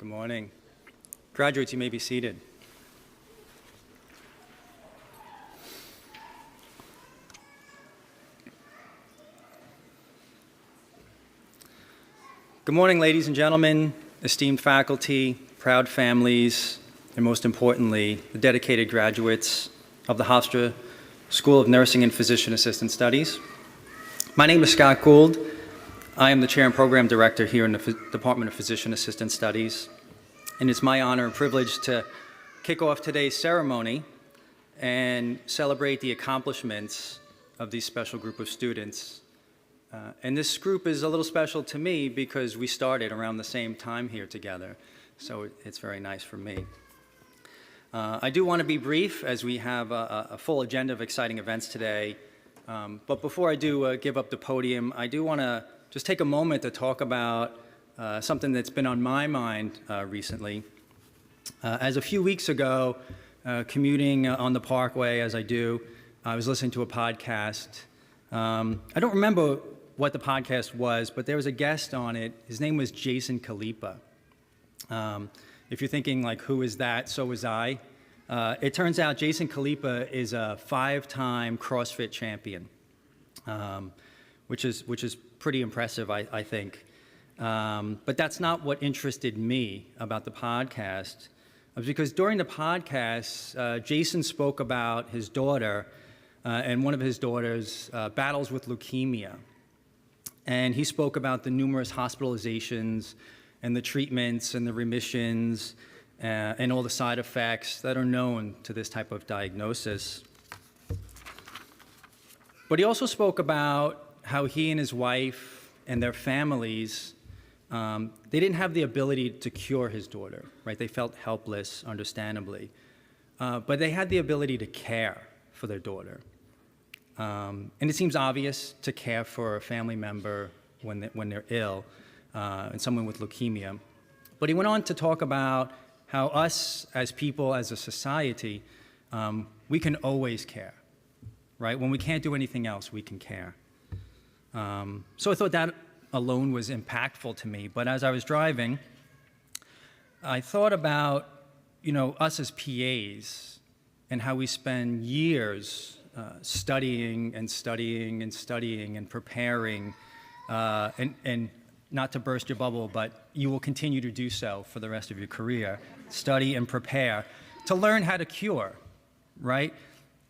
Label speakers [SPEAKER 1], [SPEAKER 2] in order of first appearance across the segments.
[SPEAKER 1] Good morning. Graduates, you may be seated. Good morning, ladies and gentlemen, esteemed faculty, proud families, and most importantly, the dedicated graduates of the Hofstra School of Nursing and Physician Assistant Studies. My name is Scott Gould. I am the Chair and Program Director here in the Department of Physician Assistant Studies, and it's my honor and privilege to kick off today's ceremony and celebrate the accomplishments of these special group of students. And this group is a little special to me because we started around the same time here together, so it's very nice for me. I do want to be brief as we have a full agenda of exciting events today, but before I do give up the podium, I do want to just take a moment to talk about something that's been on my mind recently. As a few weeks ago, commuting on the Parkway as I do, I was listening to a podcast. I don't remember what the podcast was, but there was a guest on it. His name was Jason Khalipa. If you're thinking, like, who is that? So was I. It turns out Jason Khalipa is a 5-time CrossFit champion, which is pretty impressive, I think. But that's not what interested me about the podcast. It was because during the podcast, Jason spoke about his daughter and one of his daughters battles with leukemia. And he spoke about the numerous hospitalizations and the treatments and the remissions and all the side effects that are known to this type of diagnosis. But he also spoke about how he and his wife and their families, they didn't have the ability to cure his daughter, right? They felt helpless, understandably. But they had the ability to care for their daughter. And it seems obvious to care for a family member when they're ill, and someone with leukemia. But he went on to talk about how us as people, as a society, we can always care, right? When we can't do anything else, we can care. So I thought that alone was impactful to me. But as I was driving, I thought about, us as PAs and how we spend years studying and studying and studying and preparing, and not to burst your bubble, but you will continue to do so for the rest of your career, study and prepare to learn how to cure, right?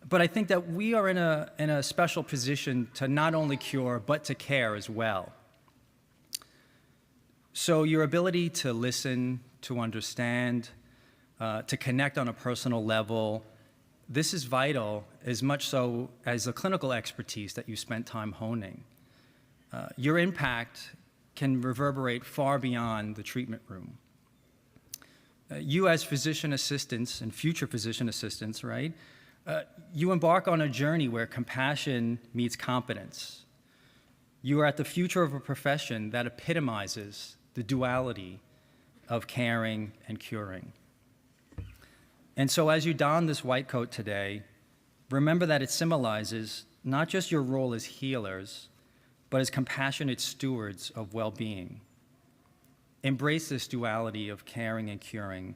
[SPEAKER 1] But I think that we are in a special position to not only cure, but to care as well. So your ability to listen, to understand, to connect on a personal level, this is vital, as much so as the clinical expertise that you spent time honing. Your impact can reverberate far beyond the treatment room. You as physician assistants and future physician assistants, right? You embark on a journey where compassion meets competence. You are at the future of a profession that epitomizes the duality of caring and curing. And so as you don this white coat today, remember that it symbolizes not just your role as healers, but as compassionate stewards of well-being. Embrace this duality of caring and curing,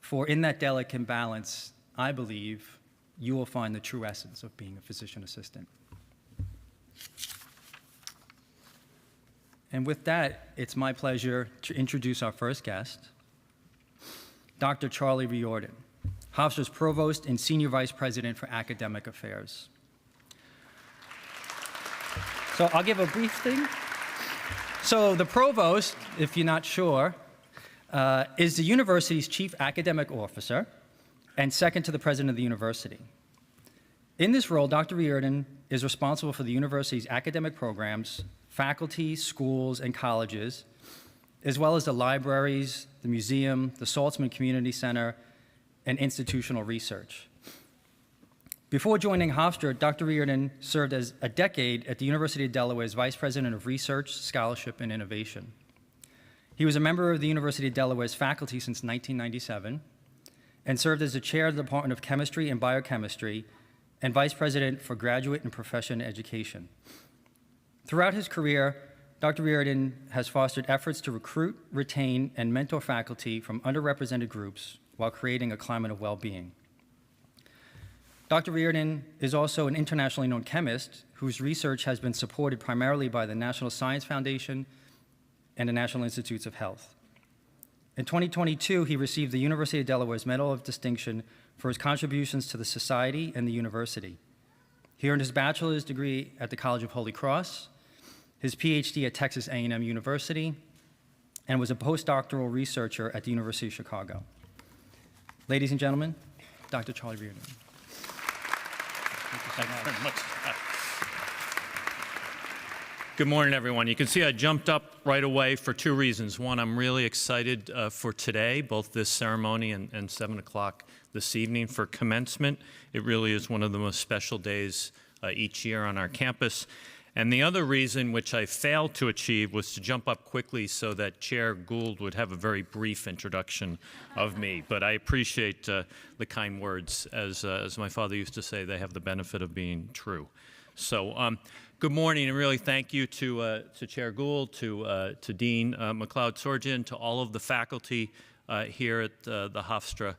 [SPEAKER 1] for in that delicate balance, I believe, you will find the true essence of being a physician assistant. And with that, it's my pleasure to introduce our first guest, Dr. Charlie Riordan, Hofstra's Provost and Senior Vice President for Academic Affairs. So I'll give a brief thing. So the Provost, if you're not sure, is the university's Chief Academic Officer and second to the President of the university. In this role, Dr. Riordan is responsible for the university's academic programs, faculty, schools, and colleges, as well as the libraries, the museum, the Saltzman Community Center, and institutional research. Before joining Hofstra, Dr. Riordan served as a decade at the University of Delaware as Vice President of Research, Scholarship, and Innovation. He was a member of the University of Delaware's faculty since 1997 and served as the chair of the Department of Chemistry and Biochemistry and Vice President for Graduate and Professional Education. Throughout his career, Dr. Reardon has fostered efforts to recruit, retain, and mentor faculty from underrepresented groups while creating a climate of well-being. Dr. Reardon is also an internationally known chemist whose research has been supported primarily by the National Science Foundation and the National Institutes of Health. In 2022, he received the University of Delaware's Medal of Distinction for his contributions to the society and the university. He earned his bachelor's degree at the College of Holy Cross, his PhD at Texas A&M University, and was a postdoctoral researcher at the University of Chicago. Ladies and gentlemen, Dr. Charlie Reardon.
[SPEAKER 2] Thank you very much. Good morning, everyone. You can see I jumped up right away for two reasons. One, I'm really excited for today, both this ceremony and 7 o'clock this evening for commencement. It really is one of the most special days each year on our campus. And the other reason, which I failed to achieve, was to jump up quickly so that Chair Gould would have a very brief introduction of me. But I appreciate the kind words. As my father used to say, they have the benefit of being true. So good morning, and really thank you to Chair Gould, to Dean McLeod-Sorgen, to all of the faculty here at the Hofstra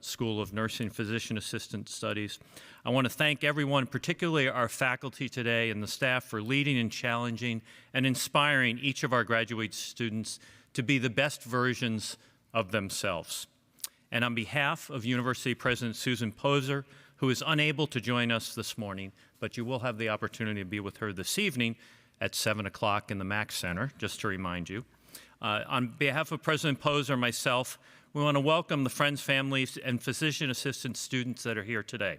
[SPEAKER 2] School of Nursing Physician Assistant Studies. I want to thank everyone, particularly our faculty today and the staff, for leading and challenging and inspiring each of our graduate students to be the best versions of themselves. And on behalf of University President Susan Poser, who is unable to join us this morning, but you will have the opportunity to be with her this evening at 7 o'clock in the Mack Center, just to remind you. On behalf of President Poser and myself, we want to welcome the friends, families, and physician assistant students that are here today.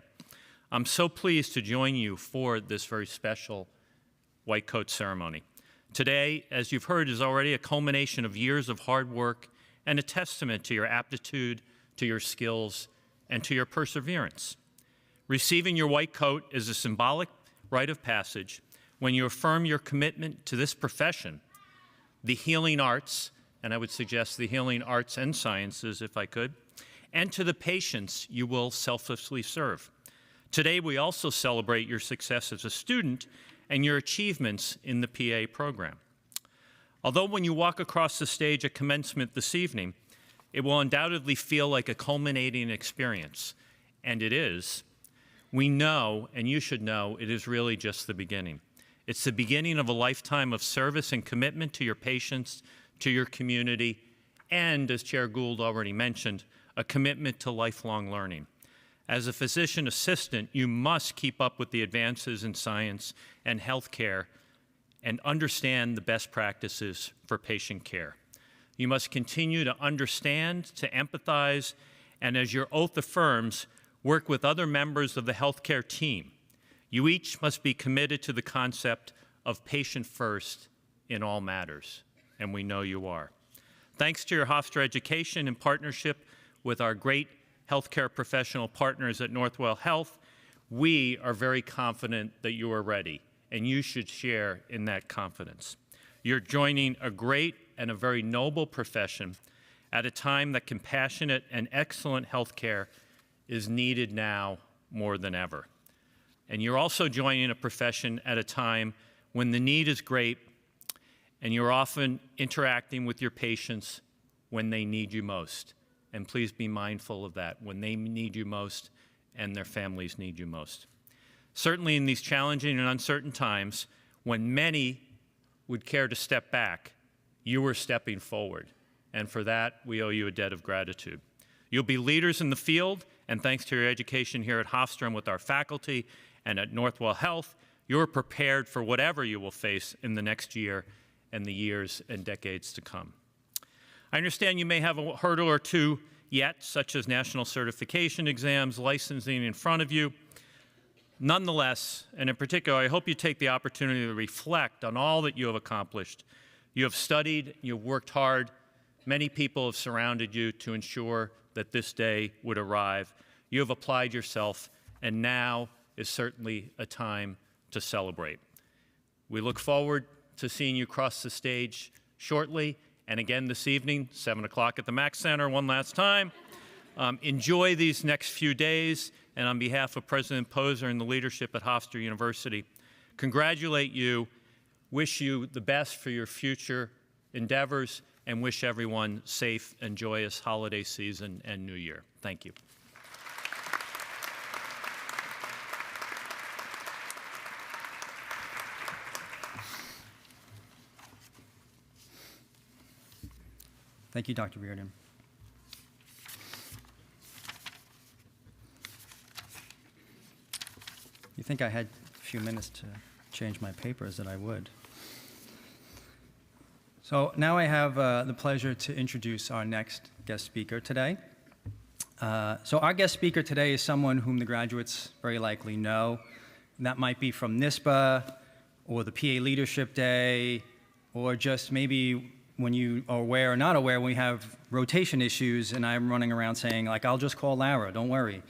[SPEAKER 2] I'm so pleased to join you for this very special white coat ceremony. Today, as you've heard, is already a culmination of years of hard work and a testament to your aptitude, to your skills, and to your perseverance. Receiving your white coat is a symbolic rite of passage when you affirm your commitment to this profession, the healing arts, and I would suggest the healing arts and sciences if I could, and to the patients you will selflessly serve. Today we also celebrate your success as a student and your achievements in the PA program. Although when you walk across the stage at commencement this evening, it will undoubtedly feel like a culminating experience, and it is. We know, and you should know, it is really just the beginning. It's the beginning of a lifetime of service and commitment to your patients, to your community, and, as Chair Gould already mentioned, a commitment to lifelong learning. As a physician assistant, you must keep up with the advances in science and healthcare and understand the best practices for patient care. You must continue to understand, to empathize, and as your oath affirms, work with other members of the healthcare team. You each must be committed to the concept of patient first in all matters, and we know you are. Thanks to your Hofstra education in partnership with our great healthcare professional partners at Northwell Health, we are very confident that you are ready, and you should share in that confidence. You're joining a great and a very noble profession at a time that compassionate and excellent healthcare is needed now more than ever. And you're also joining a profession at a time when the need is great and you're often interacting with your patients when they need you most. And please be mindful of that, when they need you most and their families need you most. Certainly in these challenging and uncertain times, when many would care to step back, you are stepping forward. And for that, we owe you a debt of gratitude. You'll be leaders in the field, and thanks to your education here at Hofstra and with our faculty and at Northwell Health, you're prepared for whatever you will face in the next year and the years and decades to come. I understand you may have a hurdle or two yet, such as national certification exams, licensing in front of you. Nonetheless, and in particular, I hope you take the opportunity to reflect on all that you have accomplished. You have studied, you've worked hard. Many people have surrounded you to ensure that this day would arrive. You have applied yourself, and now is certainly a time to celebrate. We look forward to seeing you cross the stage shortly, and again this evening, 7 o'clock at the Mack Center one last time. Enjoy these next few days, and on behalf of President Poser and the leadership at Hofstra University, congratulate you wish you the best for your future endeavors, and wish everyone safe and joyous holiday season and New Year. Thank you.
[SPEAKER 1] Thank you, Dr. Reardon. You think I had a few minutes to change my papers that I would. So now I have the pleasure to introduce our next guest speaker today. So our guest speaker today is someone whom the graduates very likely know. And that might be from NISPA or the PA Leadership Day, or just maybe when you are aware or not aware, we have rotation issues and I'm running around saying, like, I'll just call Lara, don't worry.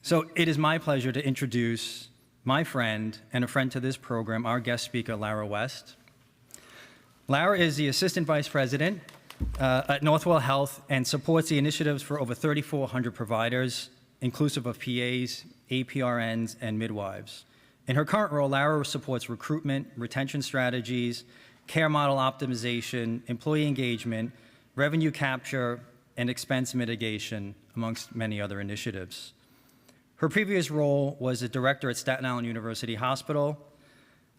[SPEAKER 1] So it is my pleasure to introduce my friend and a friend to this program, our guest speaker, Lara West. Lara is the Assistant Vice President at Northwell Health and supports the initiatives for over 3,400 providers, inclusive of PAs, APRNs, and midwives. In her current role, Lara supports recruitment, retention strategies, care model optimization, employee engagement, revenue capture, and expense mitigation, amongst many other initiatives. Her previous role was a director at Staten Island University Hospital,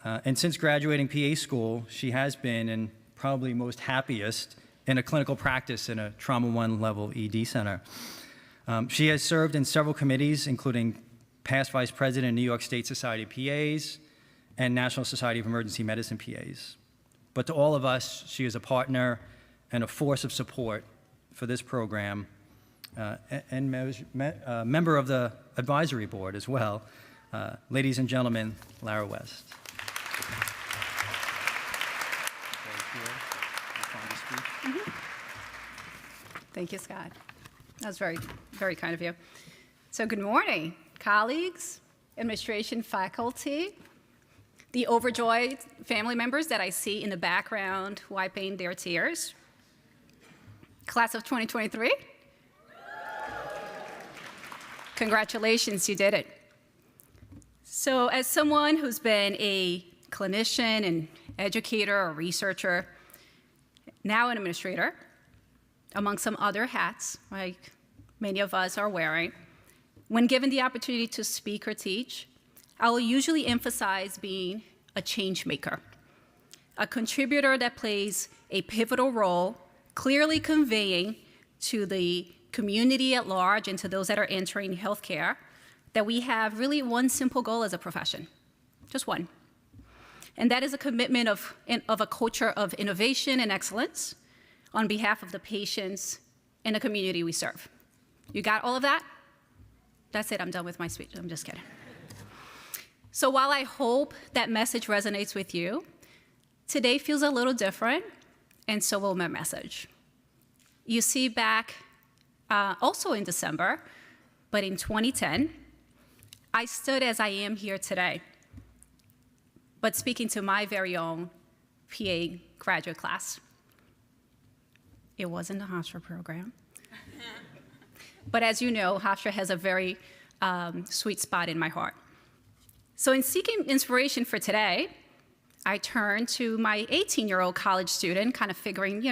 [SPEAKER 1] and since graduating PA school, she has been, and probably most happiest, in a clinical practice in a Trauma 1 level ED center. She has served in several committees, including past Vice President of New York State Society of PAs and National Society of Emergency Medicine PAs. But to all of us, she is a partner and a force of support for this program, and member of the advisory board as well. Ladies and gentlemen, Lara West.
[SPEAKER 3] Thank you, Scott. That was very, very kind of you. So good morning, colleagues, administration, faculty, the overjoyed family members that I see in the background wiping their tears. Class of 2023. Congratulations, you did it. So as someone who's been a clinician and educator or researcher, now an administrator, among some other hats, like many of us are wearing, when given the opportunity to speak or teach, I will usually emphasize being a change maker, a contributor that plays a pivotal role, clearly conveying to the community at large and to those that are entering healthcare that we have really one simple goal as a profession, just one. And that is a commitment of a culture of innovation and excellence on behalf of the patients and the community we serve. You got all of that? That's it, I'm done with my speech. I'm just kidding. So while I hope that message resonates with you, today feels a little different, and so will my message. You see, back also in December, but in 2010, I stood as I am here today, but speaking to my very own PA graduate class. It wasn't the Hofstra program. But as you know, Hofstra has a very sweet spot in my heart. So in seeking inspiration for today, I turned to my 18-year-old college student, kind of figuring,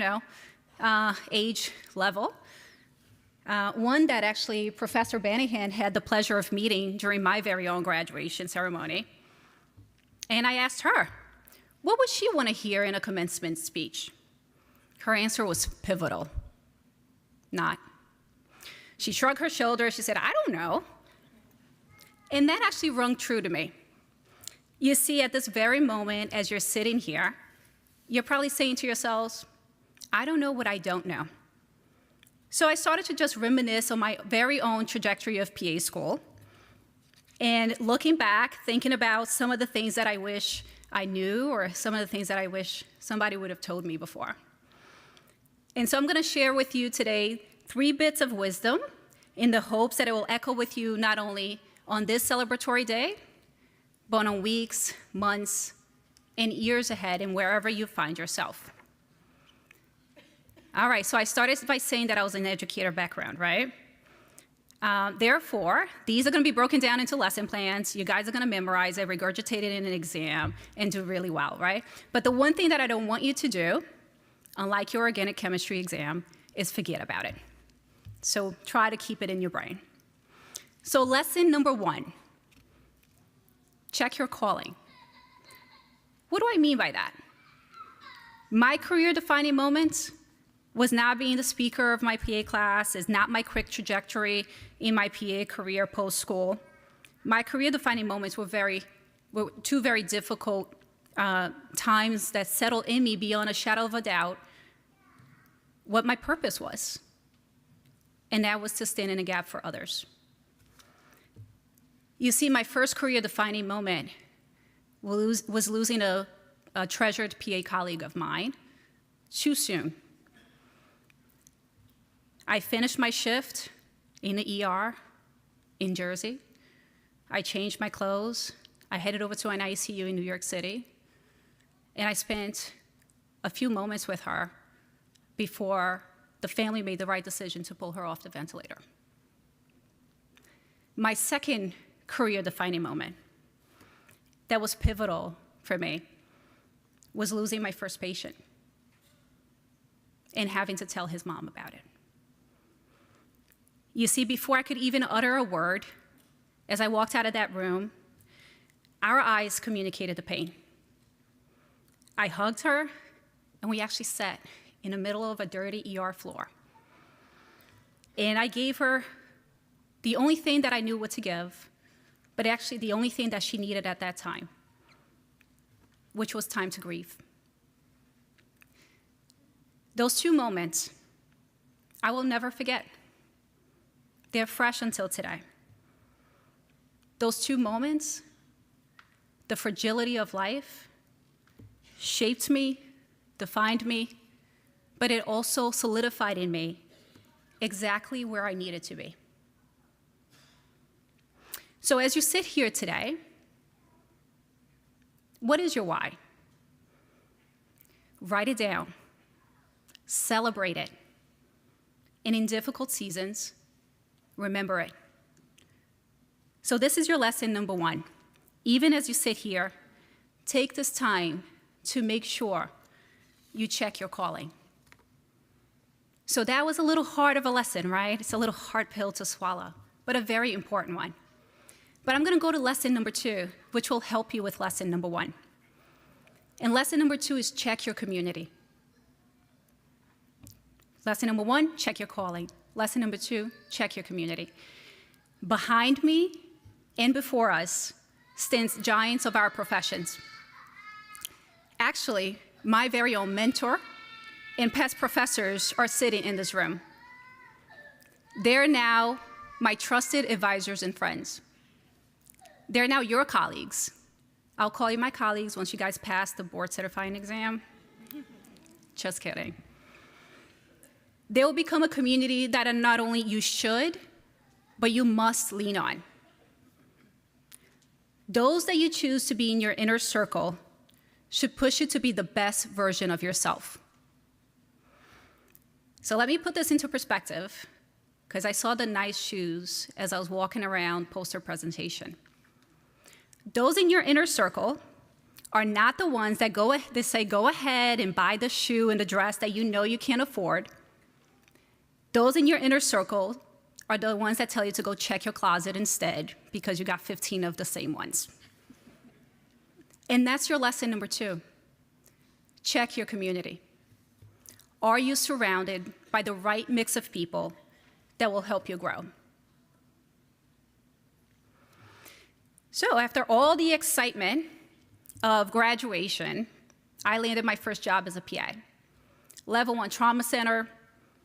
[SPEAKER 3] age level. One that actually Professor Banahan had the pleasure of meeting during my very own graduation ceremony. And I asked her, what would she want to hear in a commencement speech? Her answer was pivotal. Not. She shrugged her shoulders. She said, I don't know. And that actually rung true to me. You see, at this very moment, as you're sitting here, you're probably saying to yourselves, I don't know what I don't know. So I started to just reminisce on my very own trajectory of PA school. And looking back, thinking about some of the things that I wish I knew, or some of the things that I wish somebody would have told me before. And so I'm going to share with you today 3 bits of wisdom in the hopes that it will echo with you not only on this celebratory day, but on weeks, months, and years ahead and wherever you find yourself. All right, so I started by saying that I was an educator background, right? Therefore, these are going to be broken down into lesson plans. You guys are going to memorize it, regurgitate it in an exam, and do really well, right? But the one thing that I don't want you to do, unlike your organic chemistry exam, is forget about it. So try to keep it in your brain. So lesson number 1, check your calling. What do I mean by that? My career-defining moment was not being the speaker of my PA class, is not my quick trajectory in my PA career post-school. My career-defining moments were two very difficult times that settled in me beyond a shadow of a doubt what my purpose was, and that was to stand in a gap for others. You see, my first career-defining moment was losing a treasured PA colleague of mine too soon. I finished my shift in the ER in Jersey. I changed my clothes. I headed over to an ICU in New York City. And I spent a few moments with her before the family made the right decision to pull her off the ventilator. My second career-defining moment that was pivotal for me was losing my first patient and having to tell his mom about it. You see, before I could even utter a word, as I walked out of that room, our eyes communicated the pain. I hugged her, and we actually sat in the middle of a dirty ER floor. And I gave her the only thing that I knew what to give, but actually the only thing that she needed at that time, which was time to grieve. Those 2 moments, I will never forget. They're fresh until today. Those 2 moments, the fragility of life, shaped me, defined me, but it also solidified in me exactly where I needed to be. So as you sit here today, what is your why? Write it down. Celebrate it. And in difficult seasons, remember it. So this is your lesson number 1. Even as you sit here, take this time to make sure you check your calling. So that was a little hard of a lesson, right? It's a little hard pill to swallow, but a very important one. But I'm going to go to lesson number 2, which will help you with lesson number 1. And lesson number 2 is check your community. Lesson number 1, check your calling. Lesson number 2, check your community. Behind me and before us stands giants of our professions. Actually, my very own mentor and past professors are sitting in this room. They're now my trusted advisors and friends. They're now your colleagues. I'll call you my colleagues once you guys pass the board certifying exam. Just kidding. They will become a community that not only you should, but you must lean on. Those that you choose to be in your inner circle should push you to be the best version of yourself. So let me put this into perspective, because I saw the nice shoes as I was walking around poster presentation. Those in your inner circle are not the ones that say, go ahead and buy the shoe and the dress that you know you can't afford. Those in your inner circle are the ones that tell you to go check your closet instead because you got 15 of the same ones. And that's your lesson number 2. Check your community. Are you surrounded by the right mix of people that will help you grow? So after all the excitement of graduation, I landed my first job as a PA. Level 1 trauma center,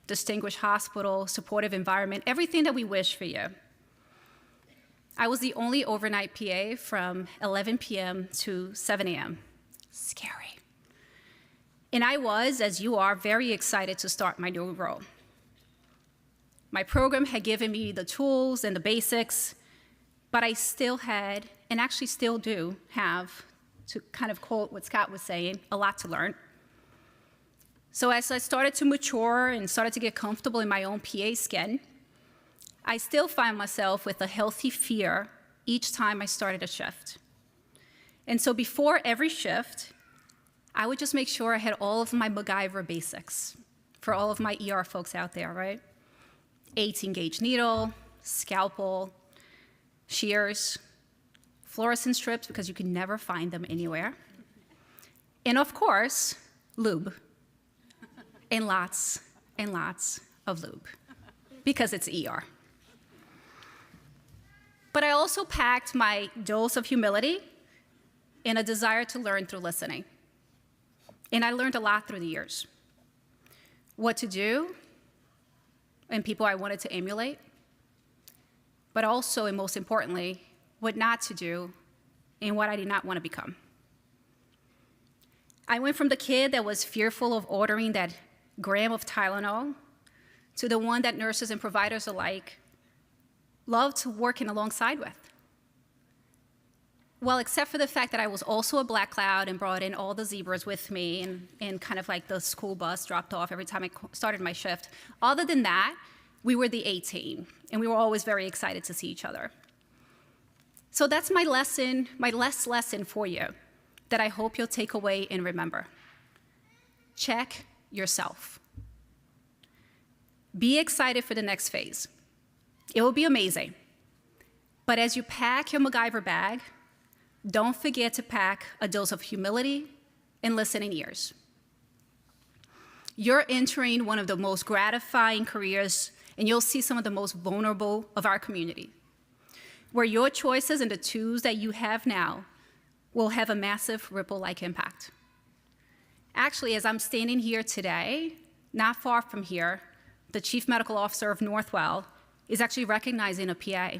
[SPEAKER 3] distinguished hospital, supportive environment, everything that we wish for you. I was the only overnight PA from 11 p.m. to 7 a.m. Scary. And I was, as you are, very excited to start my new role. My program had given me the tools and the basics, but I still had, and actually still do have, to kind of quote what Scott was saying, a lot to learn. So as I started to mature and started to get comfortable in my own PA skin, I still find myself with a healthy fear each time I started a shift. And so before every shift, I would just make sure I had all of my MacGyver basics for all of my ER folks out there, right? 18-gauge needle, scalpel, shears, fluorescent strips, because you can never find them anywhere. And of course, lube. And lots of lube, because it's ER. But I also packed my dose of humility and a desire to learn through listening. And I learned a lot through the years. What to do, and people I wanted to emulate, but also, and most importantly, what not to do and what I did not want to become. I went from the kid that was fearful of ordering that gram of Tylenol to the one that nurses and providers alike loved working alongside with. Well, except for the fact that I was also a black cloud and brought in all the zebras with me and kind of like the school bus dropped off every time I started my shift. Other than that, we were the A team, and we were always very excited to see each other. So that's my lesson, my last lesson for you that I hope you'll take away and remember. Check yourself. Be excited for the next phase. It will be amazing. But as you pack your MacGyver bag, don't forget to pack a dose of humility and listening ears. You're entering one of the most gratifying careers, and you'll see some of the most vulnerable of our community, where your choices and the tools that you have now will have a massive ripple-like impact. Actually, as I'm standing here today, not far from here, the Chief Medical Officer of Northwell is actually recognizing a PA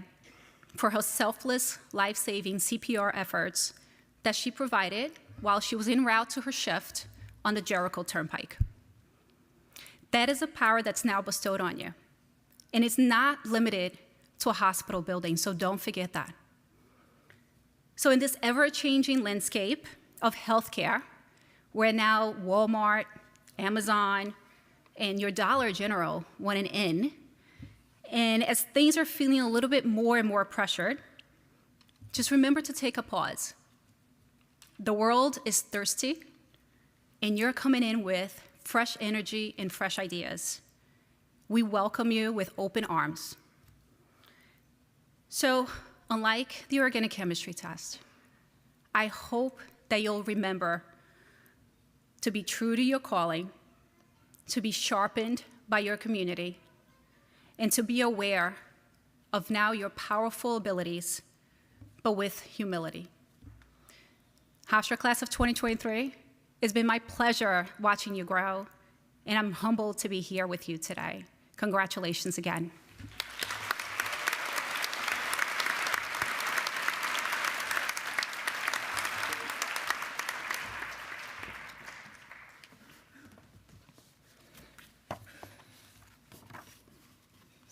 [SPEAKER 3] for her selfless, life-saving CPR efforts that she provided while she was en route to her shift on the Jericho Turnpike. That is a power that's now bestowed on you. And it's not limited to a hospital building, so don't forget that. So in this ever-changing landscape of healthcare, where now Walmart, Amazon, and your Dollar General want an in, and as things are feeling a little bit more and more pressured, just remember to take a pause. The world is thirsty, and you're coming in with fresh energy and fresh ideas. We welcome you with open arms. So, unlike the organic chemistry test, I hope that you'll remember to be true to your calling, to be sharpened by your community, and to be aware of now your powerful abilities, but with humility. Hofstra class of 2023, it's been my pleasure watching you grow, and I'm humbled to be here with you today. Congratulations again.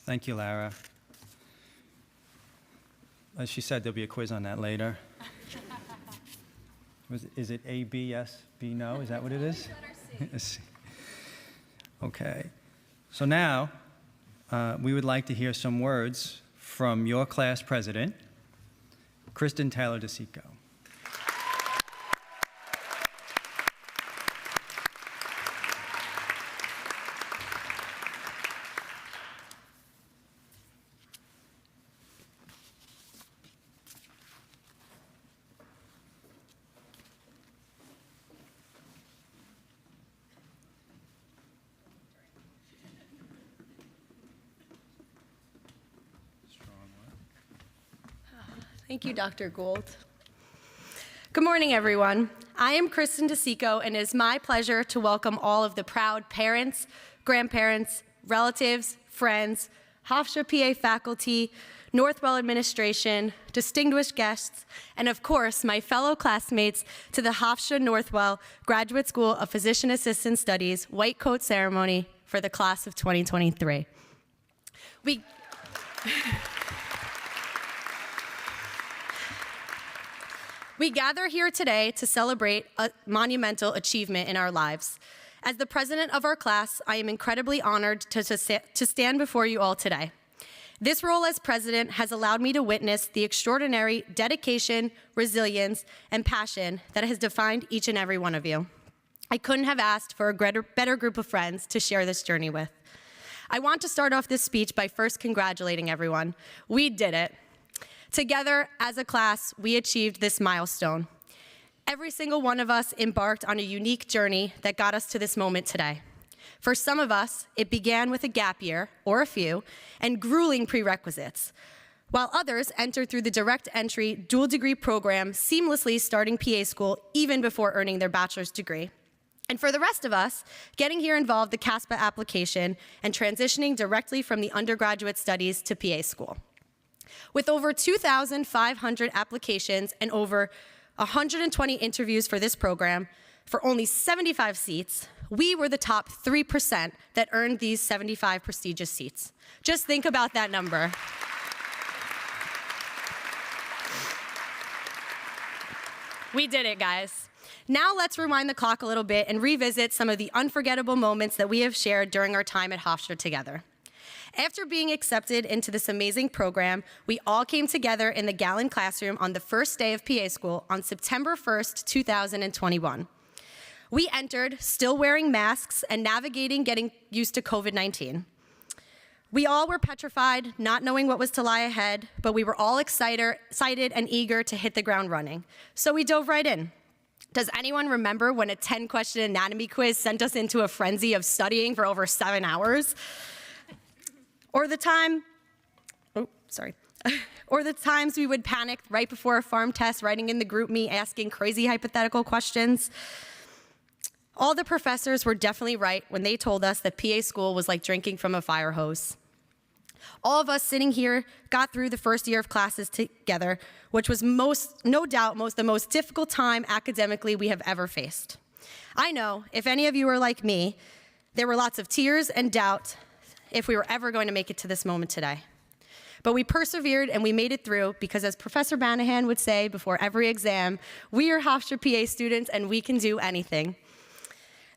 [SPEAKER 1] Thank you, Lara. As she said, there'll be a quiz on that later. Is it A, B, yes, B, no? Is that what it is? Okay. So now, we would like to hear some words from your class president, Kristen Taylor DeSico.
[SPEAKER 4] Thank you, Dr. Gould. Good morning, everyone. I am Kristen DeSico, and it is my pleasure to welcome all of the proud parents, grandparents, relatives, friends, Hofstra PA faculty, Northwell administration, distinguished guests, and of course, my fellow classmates to the Hofstra Northwell Graduate School of Physician Assistant Studies White Coat Ceremony for the class of 2023. We gather here today to celebrate a monumental achievement in our lives. As the president of our class, I am incredibly honored to stand before you all today. This role as president has allowed me to witness the extraordinary dedication, resilience, and passion that has defined each and every one of you. I couldn't have asked for a better group of friends to share this journey with. I want to start off this speech by first congratulating everyone. We did it. Together, as a class, we achieved this milestone. Every single one of us embarked on a unique journey that got us to this moment today. For some of us, it began with a gap year, or a few, and grueling prerequisites, while others entered through the direct entry dual degree program, seamlessly starting PA school even before earning their bachelor's degree. And for the rest of us, getting here involved the CASPA application and transitioning directly from the undergraduate studies to PA school. With over 2,500 applications and over 120 interviews for this program, for only 75 seats, we were the top 3% that earned these 75 prestigious seats. Just think about that number. We did it, guys. Now let's rewind the clock a little bit and revisit some of the unforgettable moments that we have shared during our time at Hofstra together. After being accepted into this amazing program, we all came together in the Gallon classroom on the first day of PA school on September 1st, 2021. We entered still wearing masks and navigating getting used to COVID-19. We all were petrified, not knowing what was to lie ahead, but we were all excited and eager to hit the ground running. So we dove right in. Does anyone remember when a 10-question anatomy quiz sent us into a frenzy of studying for over 7 hours? Or the times we would panic right before a farm test, writing in the group me, asking crazy hypothetical questions. All the professors were definitely right when they told us that PA school was like drinking from a fire hose. All of us sitting here got through the first year of classes together, which was no doubt the most difficult time academically we have ever faced. I know, if any of you are like me, there were lots of tears and doubt if we were ever going to make it to this moment today. But we persevered and we made it through because, as Professor Banahan would say before every exam, we are Hofstra PA students and we can do anything.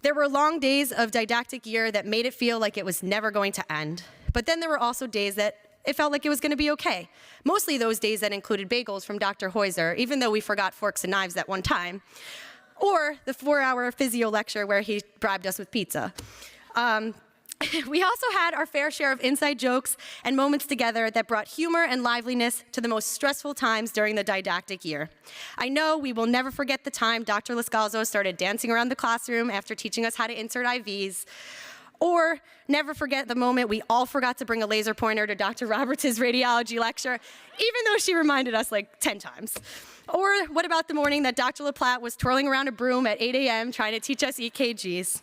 [SPEAKER 4] There were long days of didactic year that made it feel like it was never going to end. But then there were also days that it felt like it was going to be okay. Mostly those days that included bagels from Dr. Heuser, even though we forgot forks and knives at one time. Or the 4-hour physio lecture where he bribed us with pizza. We also had our fair share of inside jokes and moments together that brought humor and liveliness to the most stressful times during the didactic year. I know we will never forget the time Dr. Lascalzo started dancing around the classroom after teaching us how to insert IVs, or never forget the moment we all forgot to bring a laser pointer to Dr. Roberts' radiology lecture, even though she reminded us like 10 times. Or what about the morning that Dr. LaPlatte was twirling around a broom at 8 a.m. trying to teach us EKGs?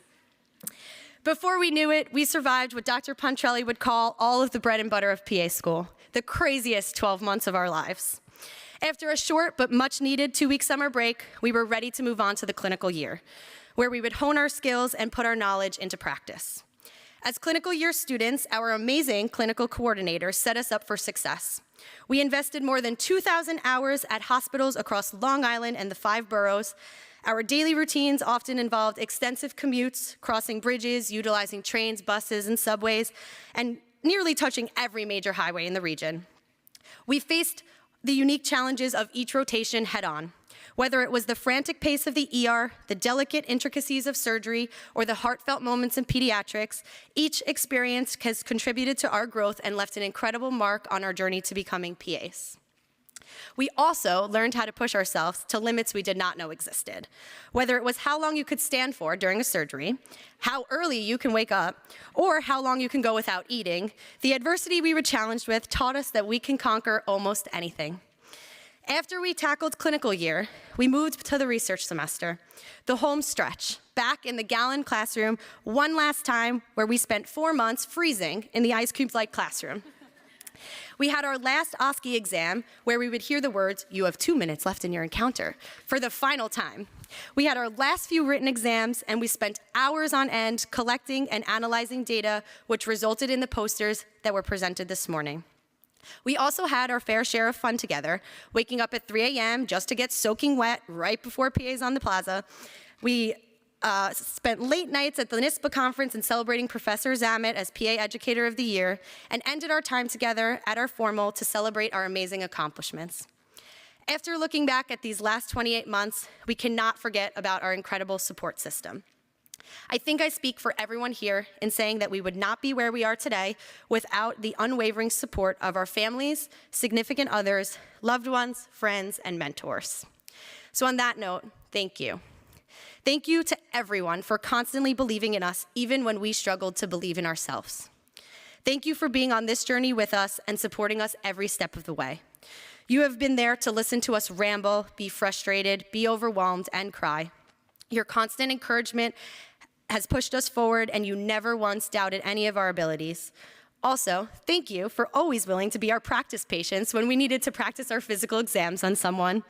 [SPEAKER 4] Before we knew it, we survived what Dr. Pontrelli would call all of the bread and butter of PA school, the craziest 12 months of our lives. After a short but much needed 2-week summer break, we were ready to move on to the clinical year, where we would hone our skills and put our knowledge into practice. As clinical year students, our amazing clinical coordinators set us up for success. We invested more than 2,000 hours at hospitals across Long Island and the 5 boroughs. Our daily routines often involved extensive commutes, crossing bridges, utilizing trains, buses, and subways, and nearly touching every major highway in the region. We faced the unique challenges of each rotation head-on, whether it was the frantic pace of the ER, the delicate intricacies of surgery, or the heartfelt moments in pediatrics. Each experience has contributed to our growth and left an incredible mark on our journey to becoming PAs. We also learned how to push ourselves to limits we did not know existed. Whether it was how long you could stand for during a surgery, how early you can wake up, or how long you can go without eating, the adversity we were challenged with taught us that we can conquer almost anything. After we tackled clinical year, we moved to the research semester, the home stretch, back in the Gallon classroom one last time, where we spent 4 months freezing in the ice cube-like classroom. We had our last OSCE exam, where we would hear the words, "You have 2 minutes left in your encounter," for the final time. We had our last few written exams, and we spent hours on end collecting and analyzing data, which resulted in the posters that were presented this morning. We also had our fair share of fun together, waking up at 3 a.m. just to get soaking wet right before PAs on the plaza. We spent late nights at the NISPA conference and celebrating Professor Zamet as PA Educator of the Year, and ended our time together at our formal to celebrate our amazing accomplishments. After looking back at these last 28 months, we cannot forget about our incredible support system. I think I speak for everyone here in saying that we would not be where we are today without the unwavering support of our families, significant others, loved ones, friends, and mentors. So on that note, thank you. Thank you to everyone for constantly believing in us, even when we struggled to believe in ourselves. Thank you for being on this journey with us and supporting us every step of the way. You have been there to listen to us ramble, be frustrated, be overwhelmed, and cry. Your constant encouragement has pushed us forward, and you never once doubted any of our abilities. Also, thank you for always willing to be our practice patients when we needed to practice our physical exams on someone.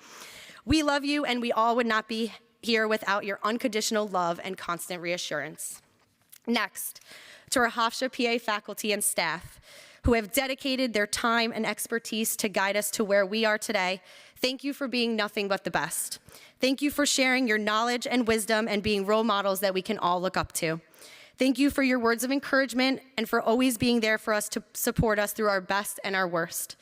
[SPEAKER 4] We love you, and we all would not be here without your unconditional love and constant reassurance. Next, to our Hofstra PA faculty and staff who have dedicated their time and expertise to guide us to where we are today, thank you for being nothing but the best. Thank you for sharing your knowledge and wisdom and being role models that we can all look up to. Thank you for your words of encouragement and for always being there for us to support us through our best and our worst.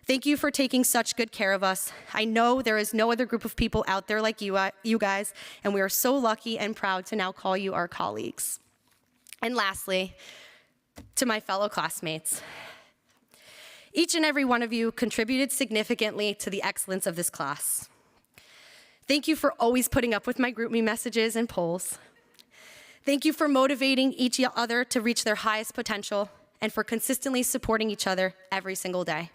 [SPEAKER 4] Thank you for taking such good care of us. I know there is no other group of people out there like you guys, and we are so lucky and proud to now call you our colleagues. And lastly, to my fellow classmates, each and every one of you contributed significantly to the excellence of this class. Thank you for always putting up with my GroupMe messages and polls. Thank you for motivating each other to reach their highest potential and for consistently supporting each other every single day.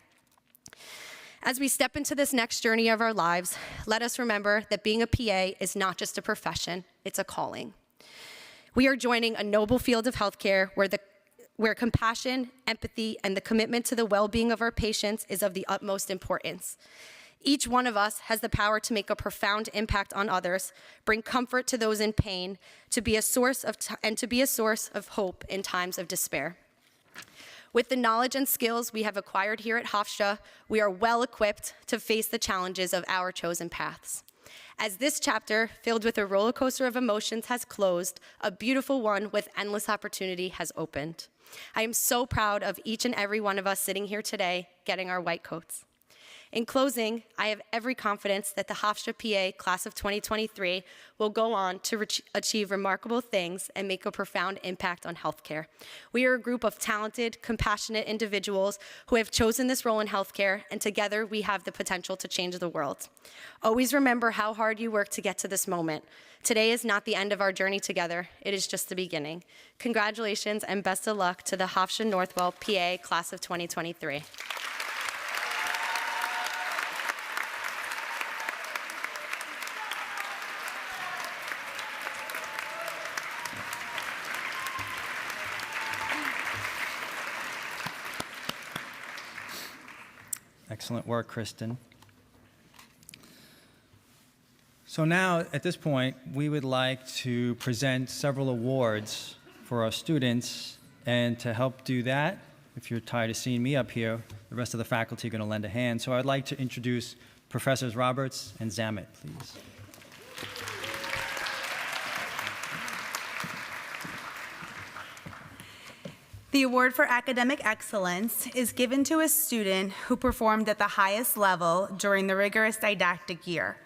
[SPEAKER 4] As we step into this next journey of our lives, let us remember that being a PA is not just a profession, it's a calling. We are joining a noble field of healthcare where compassion, empathy, and the commitment to the well-being of our patients is of the utmost importance. Each one of us has the power to make a profound impact on others, bring comfort to those in pain, to be a source of hope in times of despair. With the knowledge and skills we have acquired here at Hofstra, we are well equipped to face the challenges of our chosen paths. As this chapter, filled with a roller coaster of emotions, has closed, a beautiful one with endless opportunity has opened. I am so proud of each and every one of us sitting here today, getting our white coats. In closing, I have every confidence that the Hofstra PA class of 2023 will go on to achieve remarkable things and make a profound impact on healthcare. We are a group of talented, compassionate individuals who have chosen this role in healthcare, and together we have the potential to change the world. Always remember how hard you worked to get to this moment. Today is not the end of our journey together. It is just the beginning. Congratulations and best of luck to the Hofstra Northwell PA class of 2023.
[SPEAKER 1] Excellent work, Kristen. So now, at this point, we would like to present several awards for our students. And to help do that, if you're tired of seeing me up here, the rest of the faculty are going to lend a hand. So I'd like to introduce Professors Roberts and Zamet, please.
[SPEAKER 5] The award for academic excellence is given to a student who performed at the highest level during the rigorous didactic year.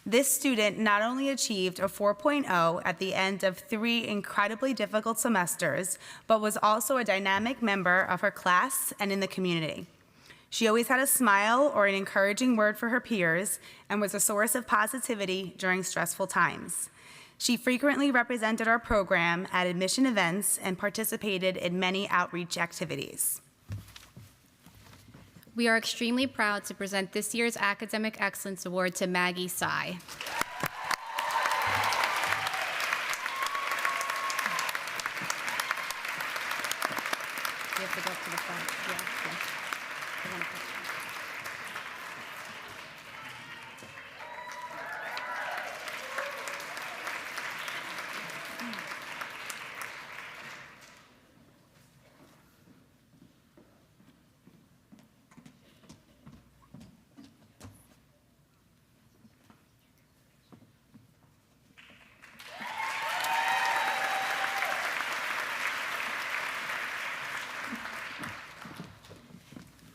[SPEAKER 5] This student not only achieved a 4.0 at the end of 3 incredibly difficult semesters, but was also a dynamic member of her class and in the community. She always had a smile or an encouraging word for her peers and was a source of positivity during stressful times. She frequently represented our program at admission events and participated in many outreach activities.
[SPEAKER 3] We are extremely proud to present this year's Academic Excellence Award to Maggie Tsai. You have to go up to the front. Yeah. I want to put you.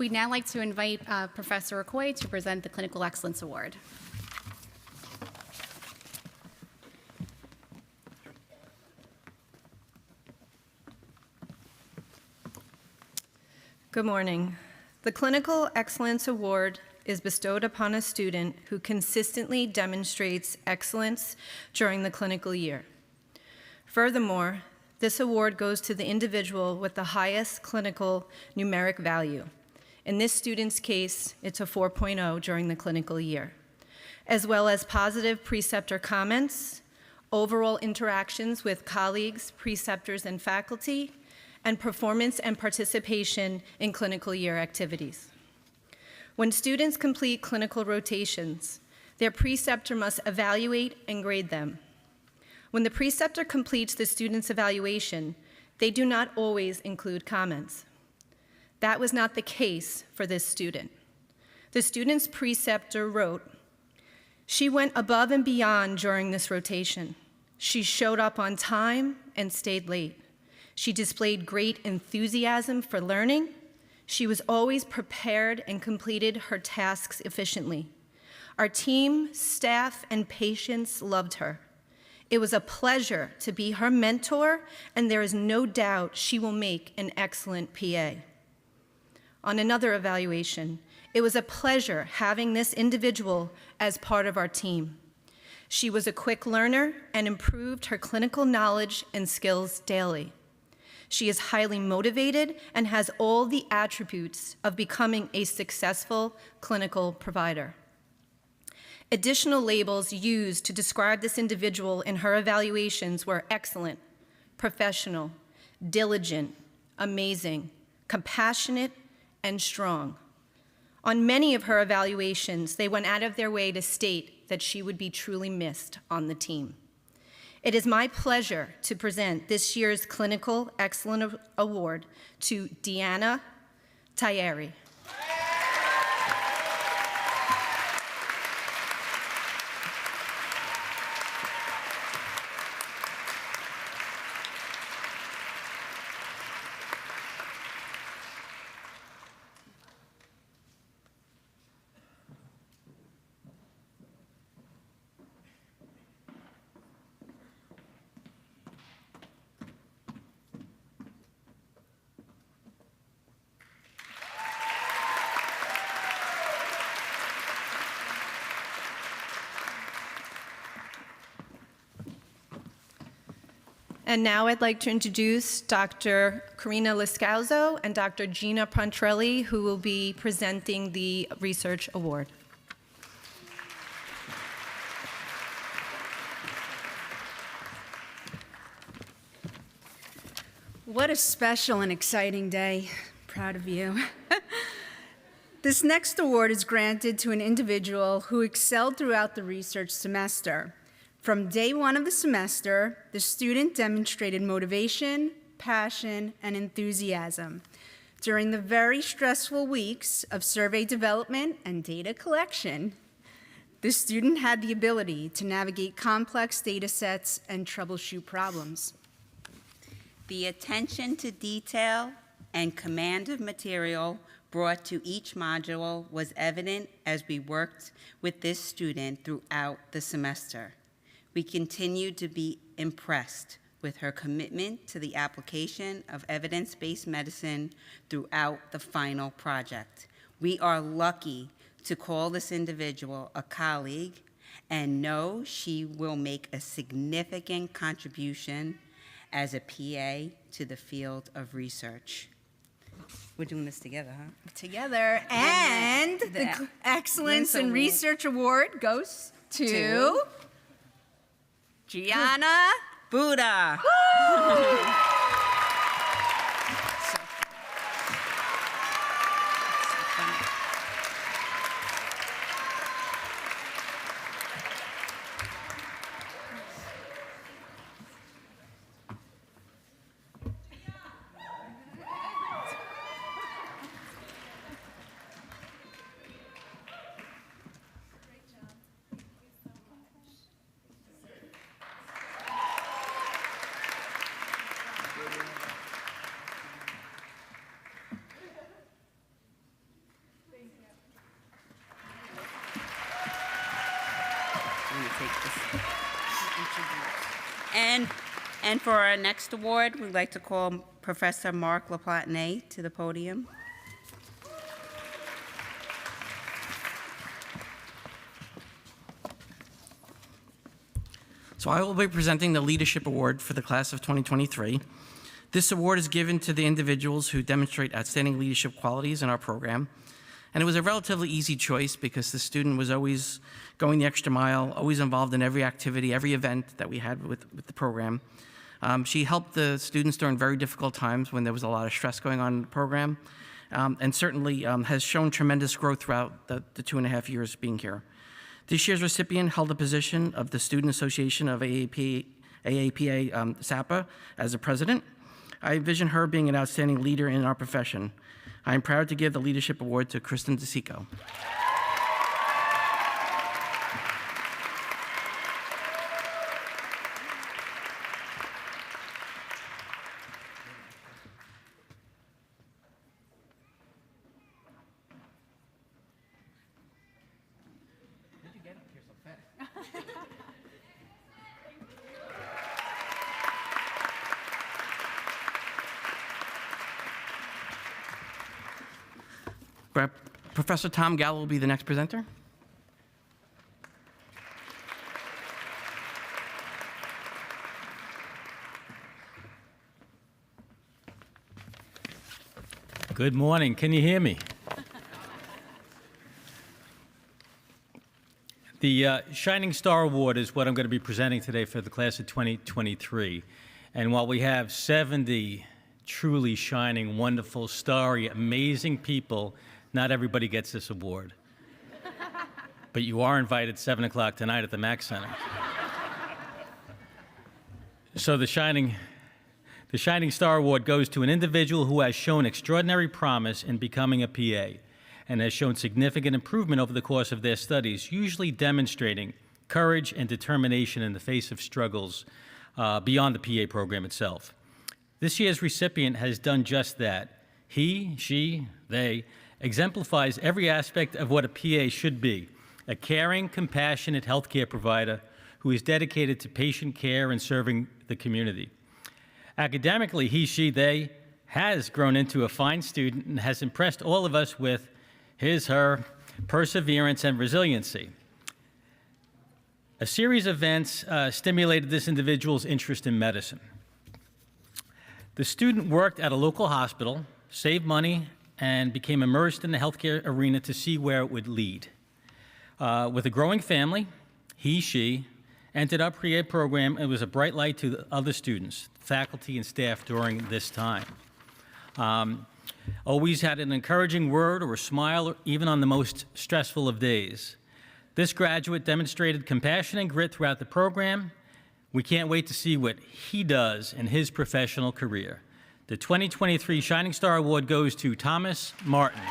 [SPEAKER 3] We'd now like to invite Professor Okoye to present the Clinical Excellence Award.
[SPEAKER 6] Good morning. The Clinical Excellence Award is bestowed upon a student who consistently demonstrates excellence during the clinical year. Furthermore, this award goes to the individual with the highest clinical numeric value. In this student's case, it's a 4.0 during the clinical year, as well as positive preceptor comments, overall interactions with colleagues, preceptors, and faculty, and performance and participation in clinical year activities. When students complete clinical rotations, their preceptor must evaluate and grade them. When the preceptor completes the student's evaluation, they do not always include comments. That was not the case for this student. The student's preceptor wrote, "She went above and beyond during this rotation. She showed up on time and stayed late. She displayed great enthusiasm for learning. She was always prepared and completed her tasks efficiently. Our team, staff, and patients loved her. It was a pleasure to be her mentor, and there is no doubt she will make an excellent PA." On another evaluation, it was a pleasure having this individual as part of our team. She was a quick learner and improved her clinical knowledge and skills daily. She is highly motivated and has all the attributes of becoming a successful clinical provider. Additional labels used to describe this individual in her evaluations were excellent, professional, diligent, amazing, compassionate, and strong. On many of her evaluations, they went out of their way to state that she would be truly missed on the team. It is my pleasure to present this year's Clinical Excellence Award to Deanna Tayeri. And now I'd like to introduce Dr. Karina Liscauzo and Dr. Gina Pontrelli, who will be presenting the Research Award.
[SPEAKER 7] What a special and exciting day. Proud of you. This next award is granted to an individual who excelled throughout the research semester. From day one of the semester, the student demonstrated motivation, passion, and enthusiasm. During the very stressful weeks of survey development and data collection, the student had the ability to navigate complex data sets and troubleshoot problems.
[SPEAKER 8] The attention to detail and command of material brought to each module was evident as we worked with this student throughout the semester. We continued to be impressed with her commitment to the application of evidence-based medicine throughout the final project. We are lucky to call this individual a colleague and know she will make a significant contribution as a PA to the field of research. We're doing this together, huh?
[SPEAKER 7] Together, and the Excellence in Research Award goes to Gianna
[SPEAKER 8] Buddha. take this. And for our next award, we'd like to call Professor Mark LaPlatney to the podium.
[SPEAKER 9] So I will be presenting the Leadership Award for the class of 2023. This award is given to the individuals who demonstrate outstanding leadership qualities in our program. And it was a relatively easy choice because the student was always going the extra mile, always involved in every activity, every event that we had with the program. She helped the students during very difficult times when there was a lot of stress going on in the program, and certainly has shown tremendous growth throughout the 2.5 years being here. This year's recipient held the position of the Student Association of AAPA SAPA as the president. I envision her being an outstanding leader in our profession. I am proud to give the Leadership Award to Kristen DeSico. Professor Tom Gallo will be the next presenter.
[SPEAKER 10] Good morning. Can you hear me? The Shining Star Award is what I'm going to be presenting today for the class of 2023. And while we have 70 truly shining, wonderful, starry, amazing people, not everybody gets this award. But you are invited 7 o'clock tonight at the Mack Center. So the Shining Star Award goes to an individual who has shown extraordinary promise in becoming a PA and has shown significant improvement over the course of their studies, usually demonstrating courage and determination in the face of struggles beyond the PA program itself. This year's recipient has done just that. He, she, they exemplifies every aspect of what a PA should be: a caring, compassionate healthcare provider who is dedicated to patient care and serving the community. Academically, he, she, they has grown into a fine student and has impressed all of us with her perseverance and resiliency. A series of events stimulated this individual's interest in medicine. The student worked at a local hospital, saved money, and became immersed in the healthcare arena to see where it would lead. With a growing family, he, she, entered our PA program and was a bright light to the other students, faculty, and staff during this time. Always had an encouraging word or a smile, even on the most stressful of days. This graduate demonstrated compassion and grit throughout the program. We can't wait to see what he does in his professional career. The 2023 Shining Star Award goes to Thomas Martin.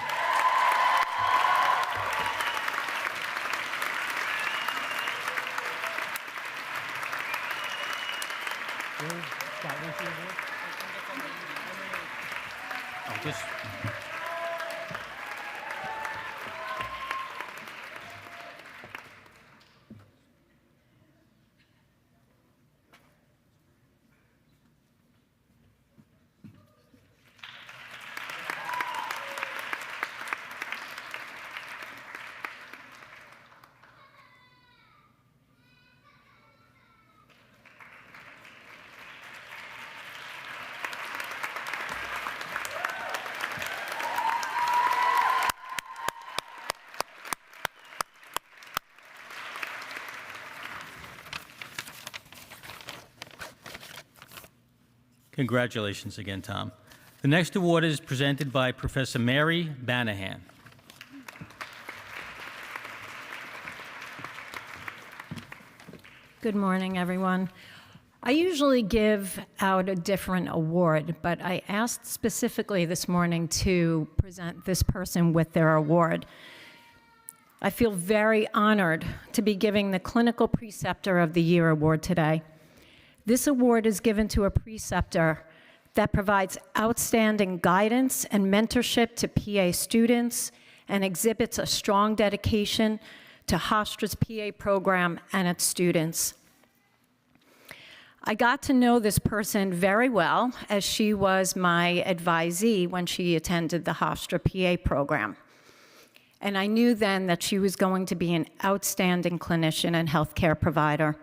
[SPEAKER 10] Congratulations again, Tom. The next award is presented by Professor Mary Banahan.
[SPEAKER 11] Good morning, everyone. I usually give out a different award, but I asked specifically this morning to present this person with their award. I feel very honored to be giving the Clinical Preceptor of the Year award today. This award is given to a preceptor that provides outstanding guidance and mentorship to PA students and exhibits a strong dedication to Hofstra's PA program and its students. I got to know this person very well, as she was my advisee when she attended the Hofstra PA program. And I knew then that she was going to be an outstanding clinician and healthcare provider.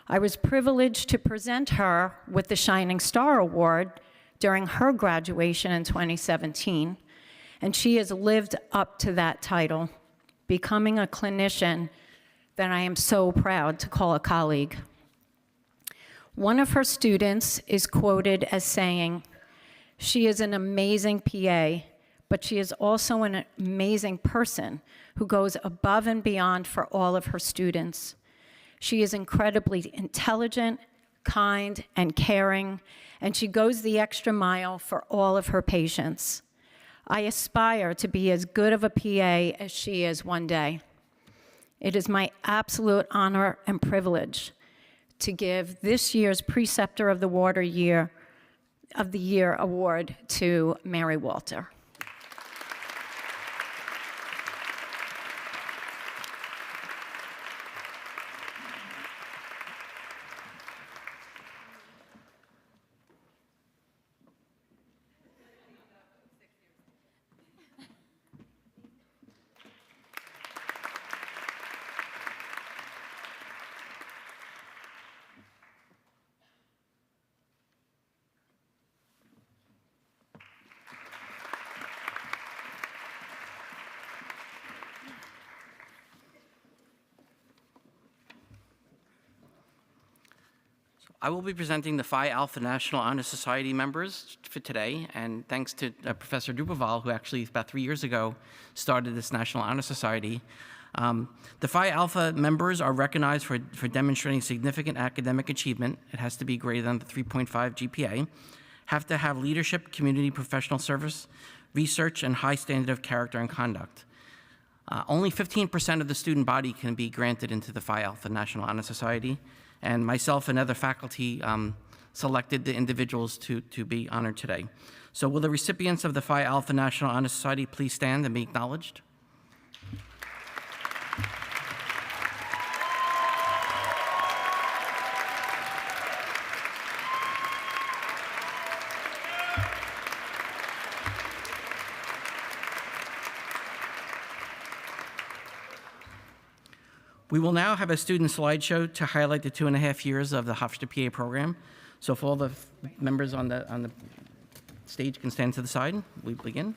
[SPEAKER 11] I was privileged to present her with the Shining Star Award during her graduation in 2017, and she has lived up to that title, becoming a clinician that I am so proud to call a colleague. One of her students is quoted as saying, "She is an amazing PA, but she is also an amazing person who goes above and beyond for all of her students. She is incredibly intelligent, kind, and caring, and she goes the extra mile for all of her patients. I aspire to be as good of a PA as she is one day. It is my absolute honor and privilege to give this year's Preceptor of the Year award to Mary Walter."
[SPEAKER 9] I will be presenting the Phi Alpha National Honor Society members for today, and thanks to Professor Duperval, who actually about 3 years ago started this National Honor Society. The Phi Alpha members are recognized for demonstrating significant academic achievement. It has to be greater than the 3.5 GPA, have to have leadership, community, professional service, research, and high standard of character and conduct. Only 15% of the student body can be granted into the Phi Alpha National Honor Society, and myself and other faculty selected the individuals to be honored today. So will the recipients of the Phi Alpha National Honor Society please stand and be acknowledged? We will now have a student slideshow to highlight the 2.5 years of the Hofstra PA program. So if all the members on the stage can stand to the side, we begin.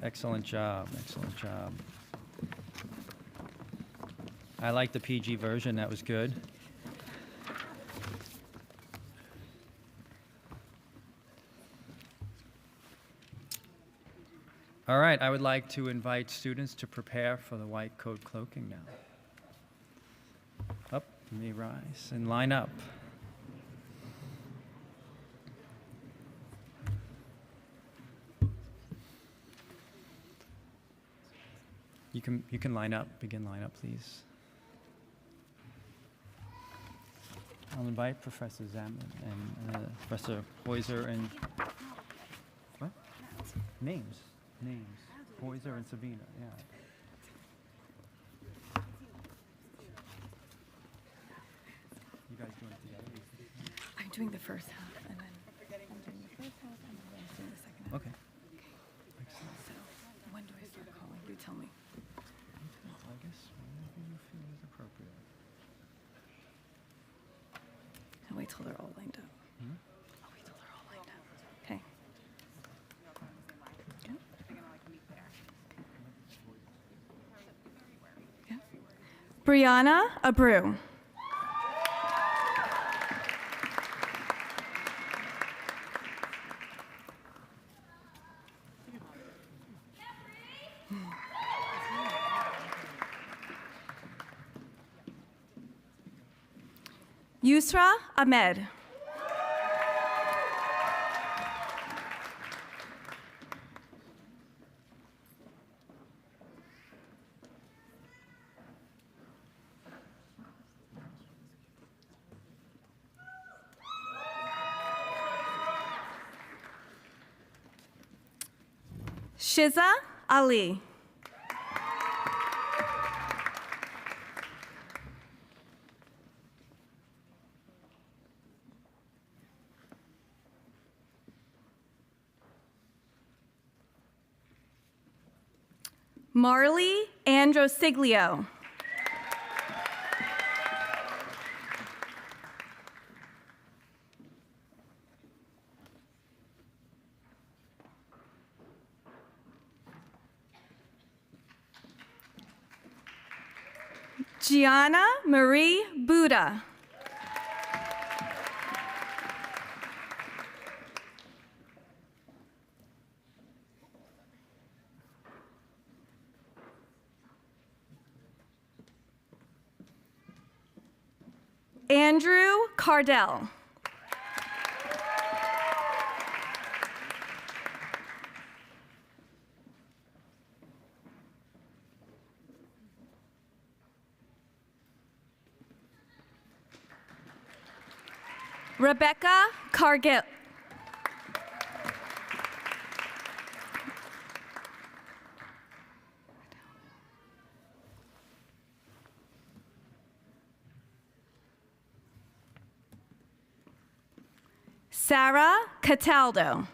[SPEAKER 1] Excellent job, excellent job. I like the PG version, that was good. All right, I would like to invite students to prepare for the white coat cloaking now. Up, you may rise and line up. You can line up, begin line up, please. I'll invite Professor Zaman and Professor Heuser and, what? Names. Heuser and Sabina, yeah. You guys doing it together?
[SPEAKER 12] I'm doing the first half, and then I'm doing the first half, and then I'm doing the second half.
[SPEAKER 1] Okay.
[SPEAKER 12] So, when do I start calling? You tell me.
[SPEAKER 1] I guess whenever you feel is appropriate.
[SPEAKER 12] I'll wait till they're all lined up. I'll wait till they're all lined up. Okay. Yeah. Brianna Abreu. Yusra Ahmed. Shiza Ali. Marley Androsiglio. Gianna Marie Buddha. Andrew Cardell. Rebecca Cargill. Sarah Cataldo.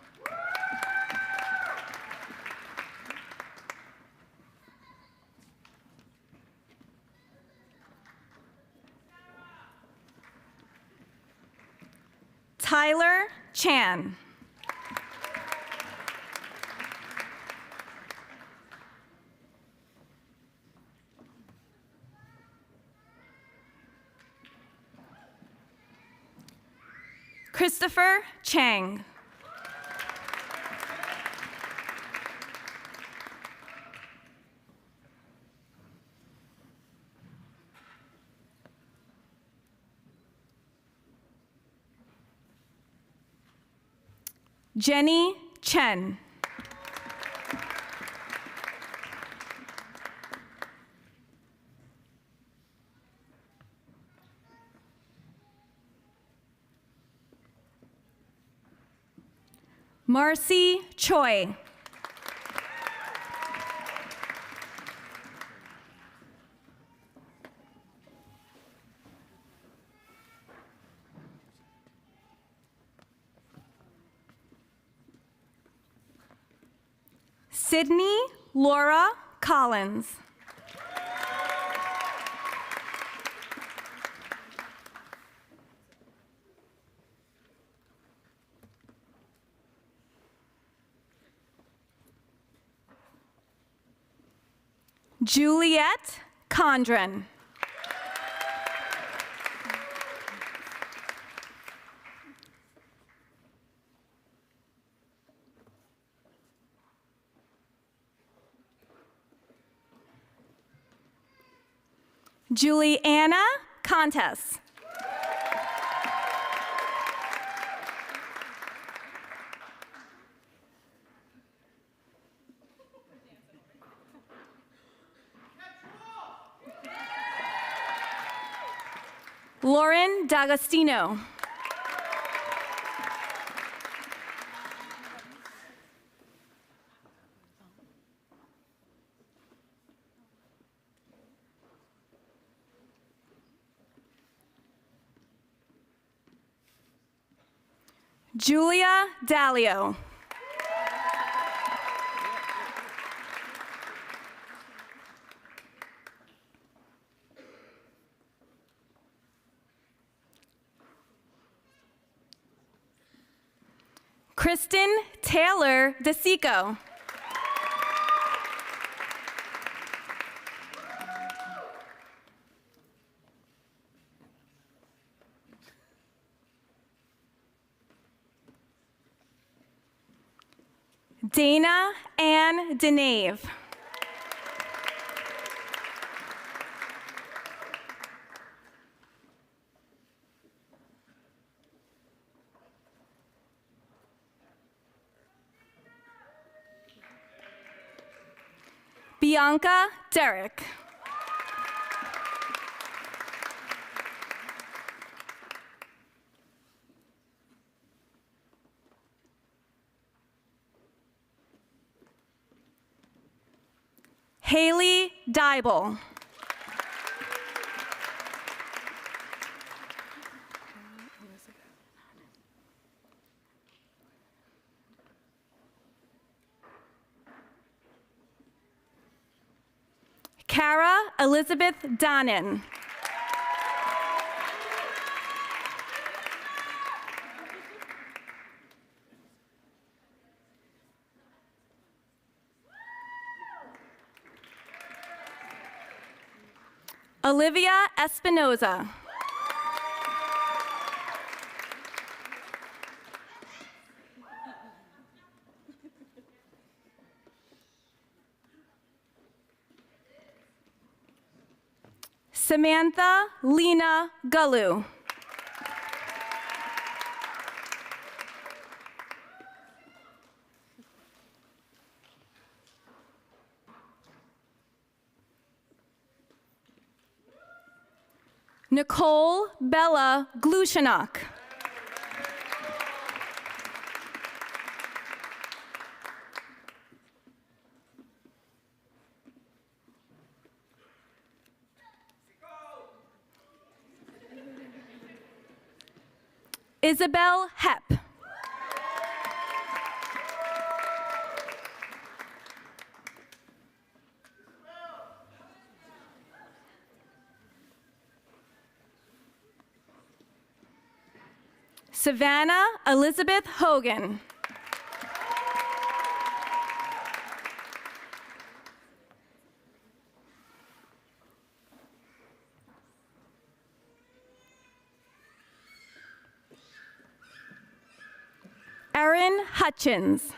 [SPEAKER 12] Tyler Chan. Christopher Chang. Jenny Chen. Marcy Choi. Sydney Laura Collins.
[SPEAKER 13] Juliet Condren. Juliana Contes. Lauren D'Agostino. Julia Dalio. Kristen Taylor DeSico. Dana Ann Denave. Bianca Derrick. Haley Dybel. Cara Elizabeth Donnan. Olivia Espinoza. Samantha Lena Gullu. Nicole Bella Glushanok. Isabel Hepp. Savannah Elizabeth Hogan. Erin Hutchins.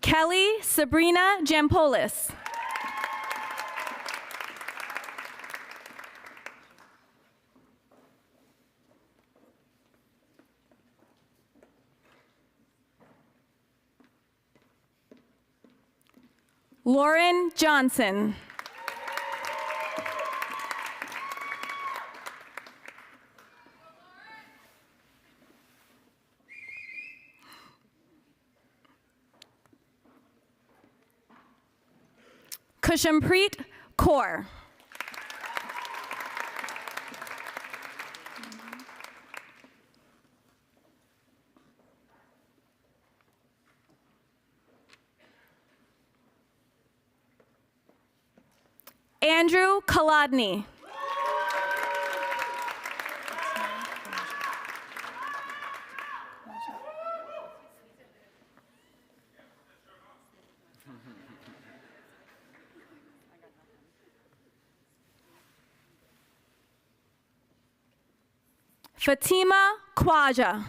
[SPEAKER 13] Kelly Sabrina Jampolis. Lauren Johnson. Kushampreet Kaur. Andrew Kolodny. Fatima Kwaja.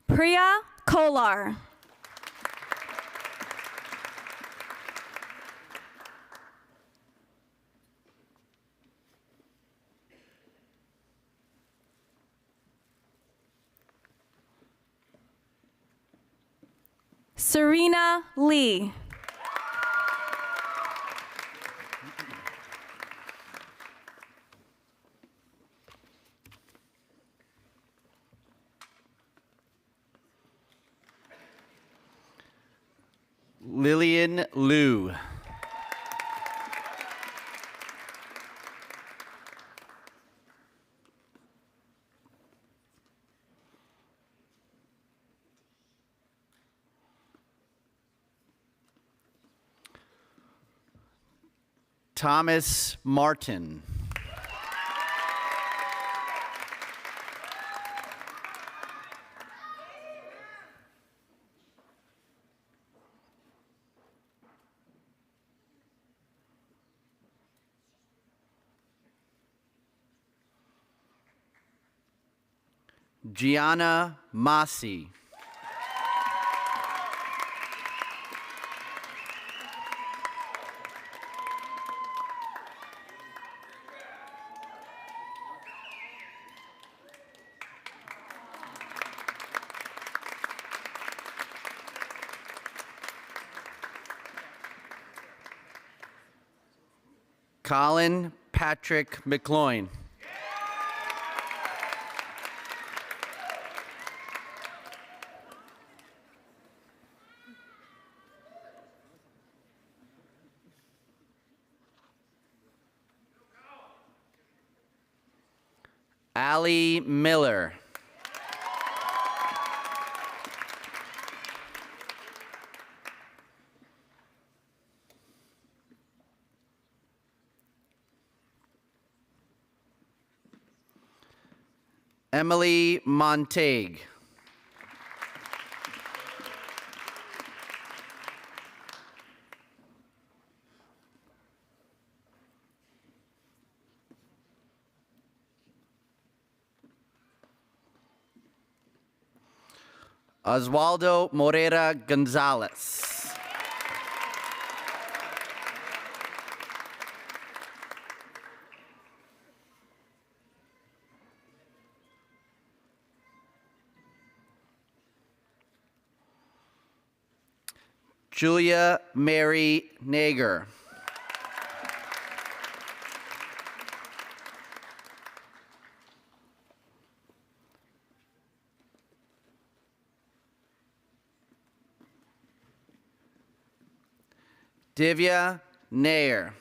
[SPEAKER 13] Priya Kolar. Serena Lee.
[SPEAKER 14] Lillian Liu. Thomas Martin. Gianna Masi. Colin Patrick McLoyne. Allie Miller. Emily Montague. Oswaldo Moreira Gonzalez. Julia Mary Nager. Divya Nair.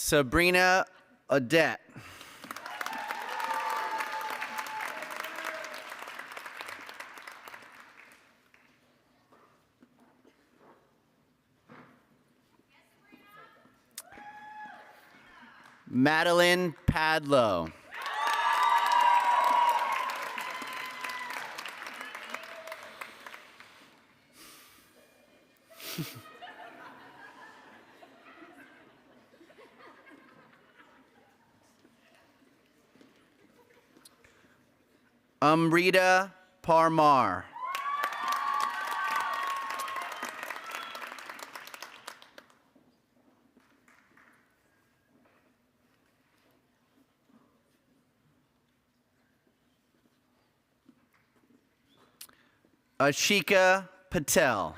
[SPEAKER 14] Sabrina Odette. Madeline Padlow. Amrita Parmar. Ashika Patel.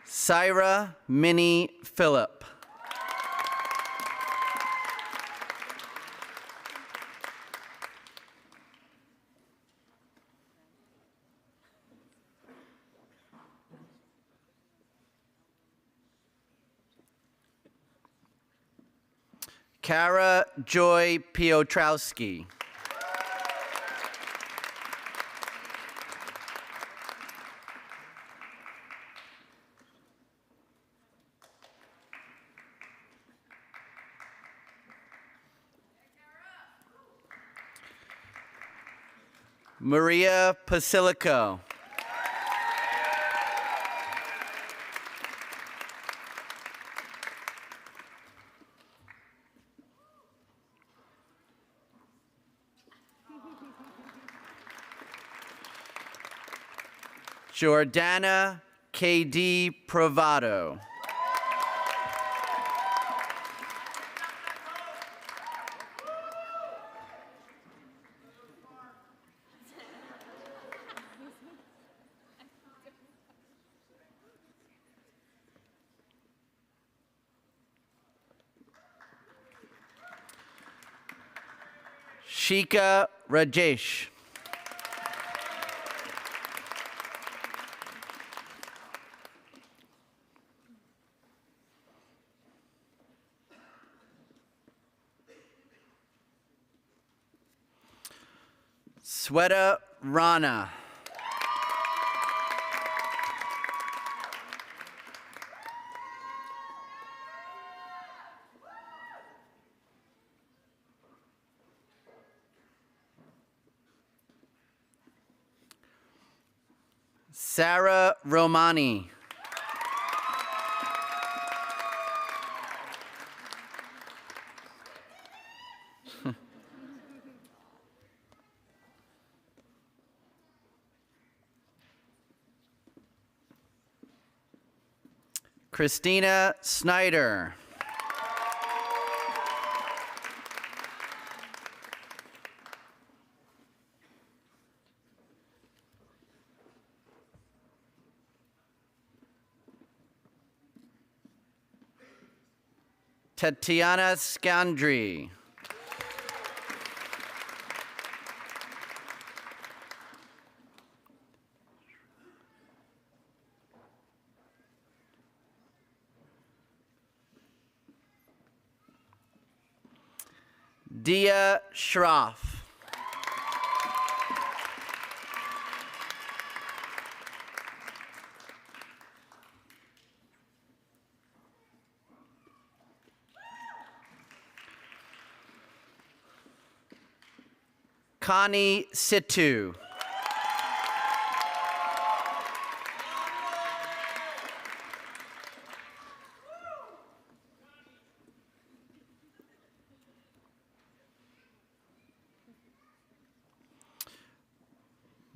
[SPEAKER 14] Syra Minnie Phillip. Kara Joy Piotrowski. Maria Pasilico. Jordana K.D. Provato. Shika Rajesh. Sweta Rana. Sarah Romani. Christina Snyder. Tatiana Scandri. Dia Schroff. Connie Situ.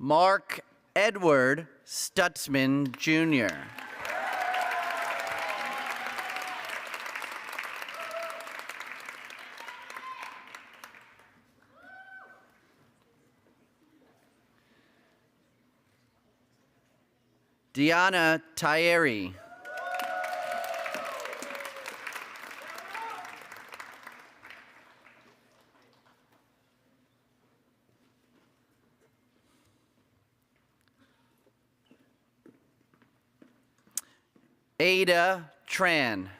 [SPEAKER 14] Mark Edward Stutzman, Jr. Diana Tyeri. Ada Tran.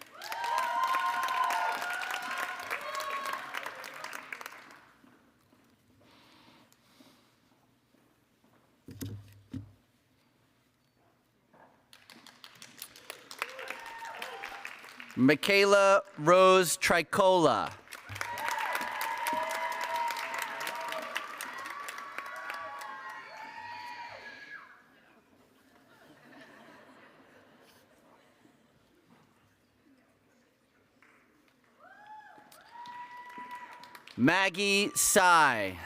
[SPEAKER 14] Michaela Rose Tricola. Maggie Tsai.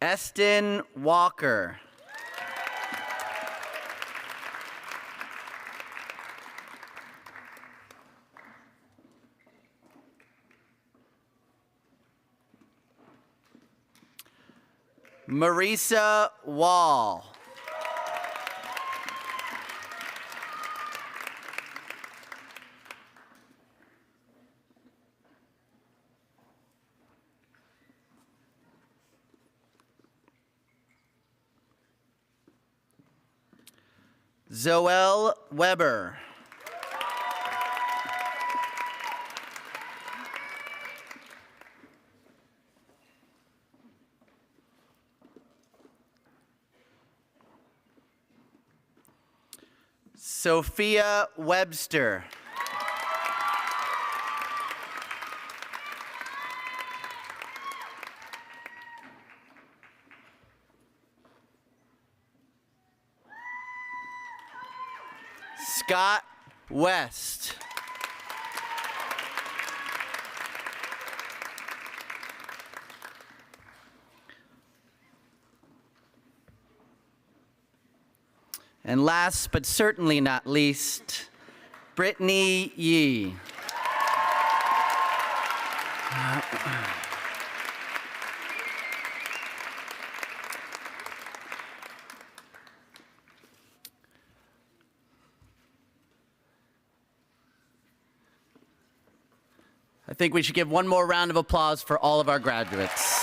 [SPEAKER 14] Eston Walker. Marisa Wall. Zoel Weber. Sophia Webster. Scott West. And last but certainly not least, Brittany Yee. I think we should give one more round of applause for all of our graduates.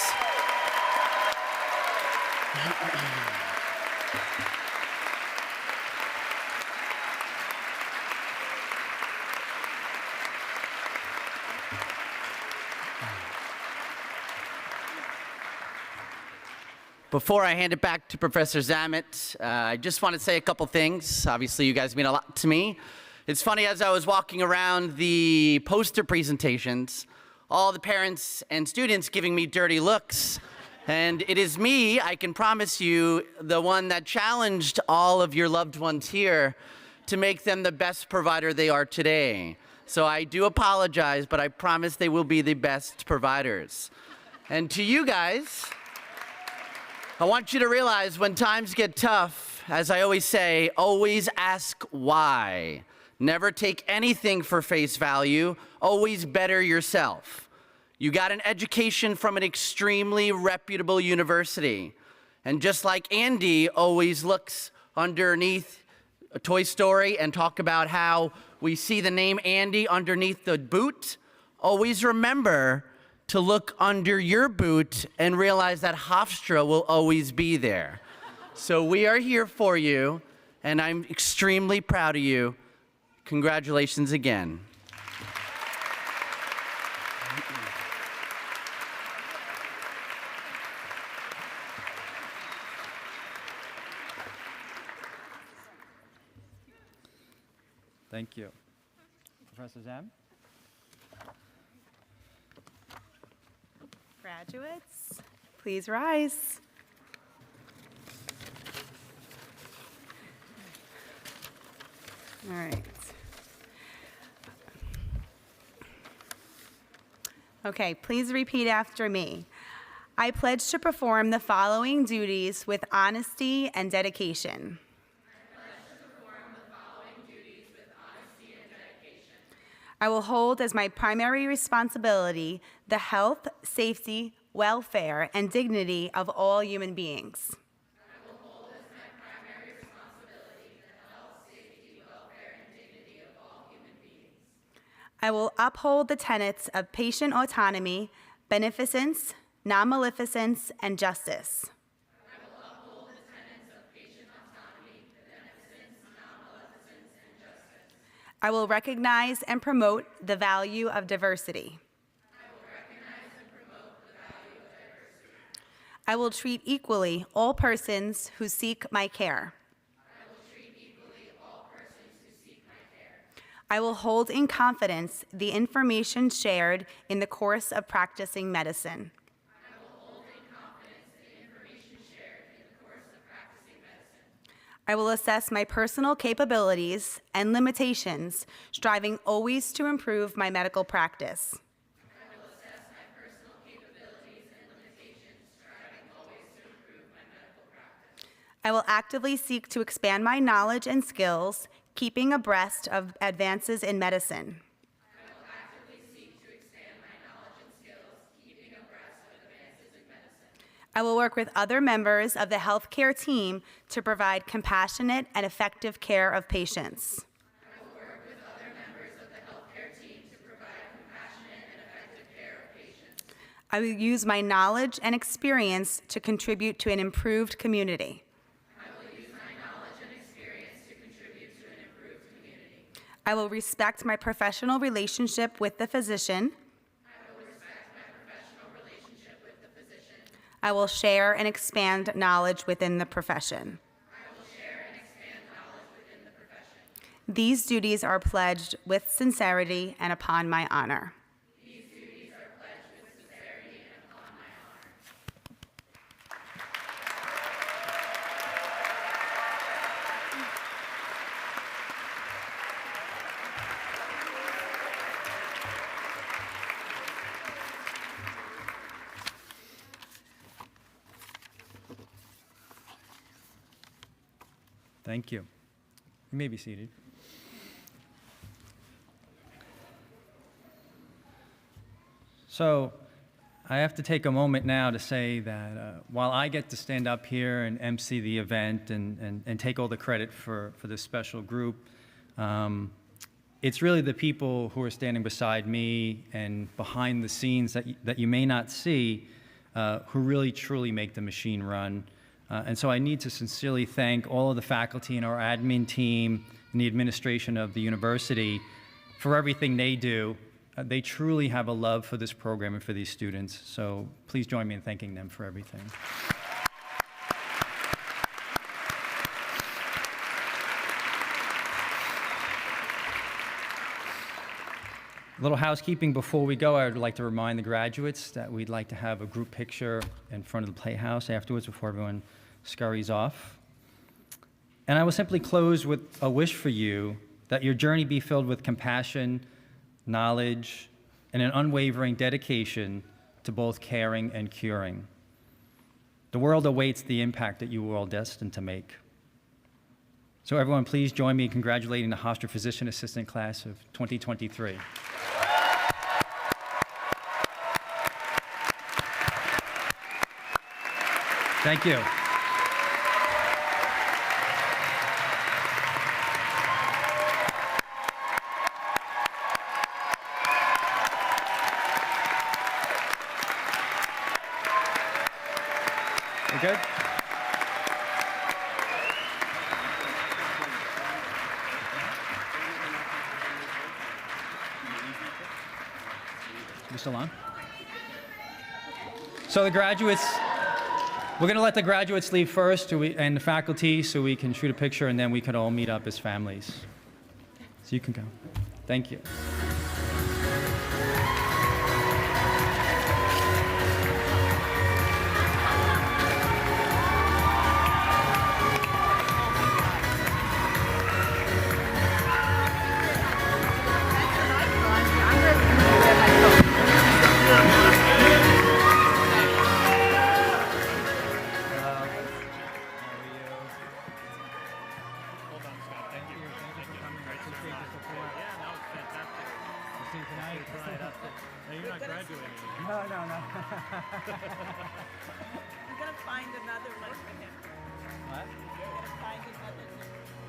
[SPEAKER 14] Before I hand it back to Professor Zamet, I just want to say a couple things. Obviously, you guys mean a lot to me. It's funny, as I was walking around the poster presentations, all the parents and students giving me dirty looks. And it is me, I can promise you, the one that challenged all of your loved ones here to make them the best provider they are today. So I do apologize, but I promise they will be the best providers. And to you guys, I want you to realize when times get tough, as I always say, always ask why. Never take anything for face value. Always better yourself. You got an education from an extremely reputable university. And just like Andy always looks underneath a Toy Story and talk about how we see the name Andy underneath the boot, always remember to look under your boot and realize that Hofstra will always be there. So we are here for you, and I'm extremely proud of you. Congratulations again.
[SPEAKER 1] Thank you. Professor Zam?
[SPEAKER 5] Graduates, please rise. All right. Okay, please repeat after me. I pledge to perform the following duties with honesty and dedication. I will hold as my primary responsibility the health, safety, welfare, and dignity of all human beings. I will hold as my primary responsibility the health, safety, welfare, and dignity of all human beings. I will uphold the tenets of patient autonomy, beneficence, non-maleficence, and justice. I will recognize and promote the value of diversity. I will treat equally all persons who seek my care. I will hold in confidence the information shared in the course of practicing medicine. I will assess my personal capabilities and limitations, striving always to improve my medical practice. I will assess my personal capabilities and limitations, striving always to I will actively seek to expand my knowledge and skills, keeping abreast of advances in medicine. I will work with other members of the healthcare team to provide compassionate and effective care of patients. I will use my knowledge and experience to contribute to an improved community. I will respect my professional relationship with the physician. I will share and expand knowledge within the profession. These duties are pledged with sincerity and upon my honor.
[SPEAKER 1] Thank you. You may be seated. So I have to take a moment now to say that while I get to stand up here and MC the event and take all the credit for this special group, it's really the people who are standing beside me and behind the scenes that you may not see who really truly make the machine run. And so I need to sincerely thank all of the faculty and our admin team and the administration of the university for everything they do. They truly have a love for this program and for these students. So please join me in thanking them for everything. A little housekeeping before we go. I would like to remind the graduates that we'd like to have a group picture in front of the Playhouse afterwards before everyone scurries off. And I will simply close with a wish for you that your journey be filled with compassion, knowledge, and an unwavering dedication to both caring and curing. The world awaits the impact that you are all destined to make. So everyone, please join me in congratulating the Hofstra Physician Assistant Class of 2023. Thank you. You good? You still on? So the graduates, we're going to let the graduates leave first and the faculty so we can shoot a picture, and then we can all meet up as families. So you can go. Thank you.
[SPEAKER 15] We're gonna find another one for him. What? We're gonna find another one.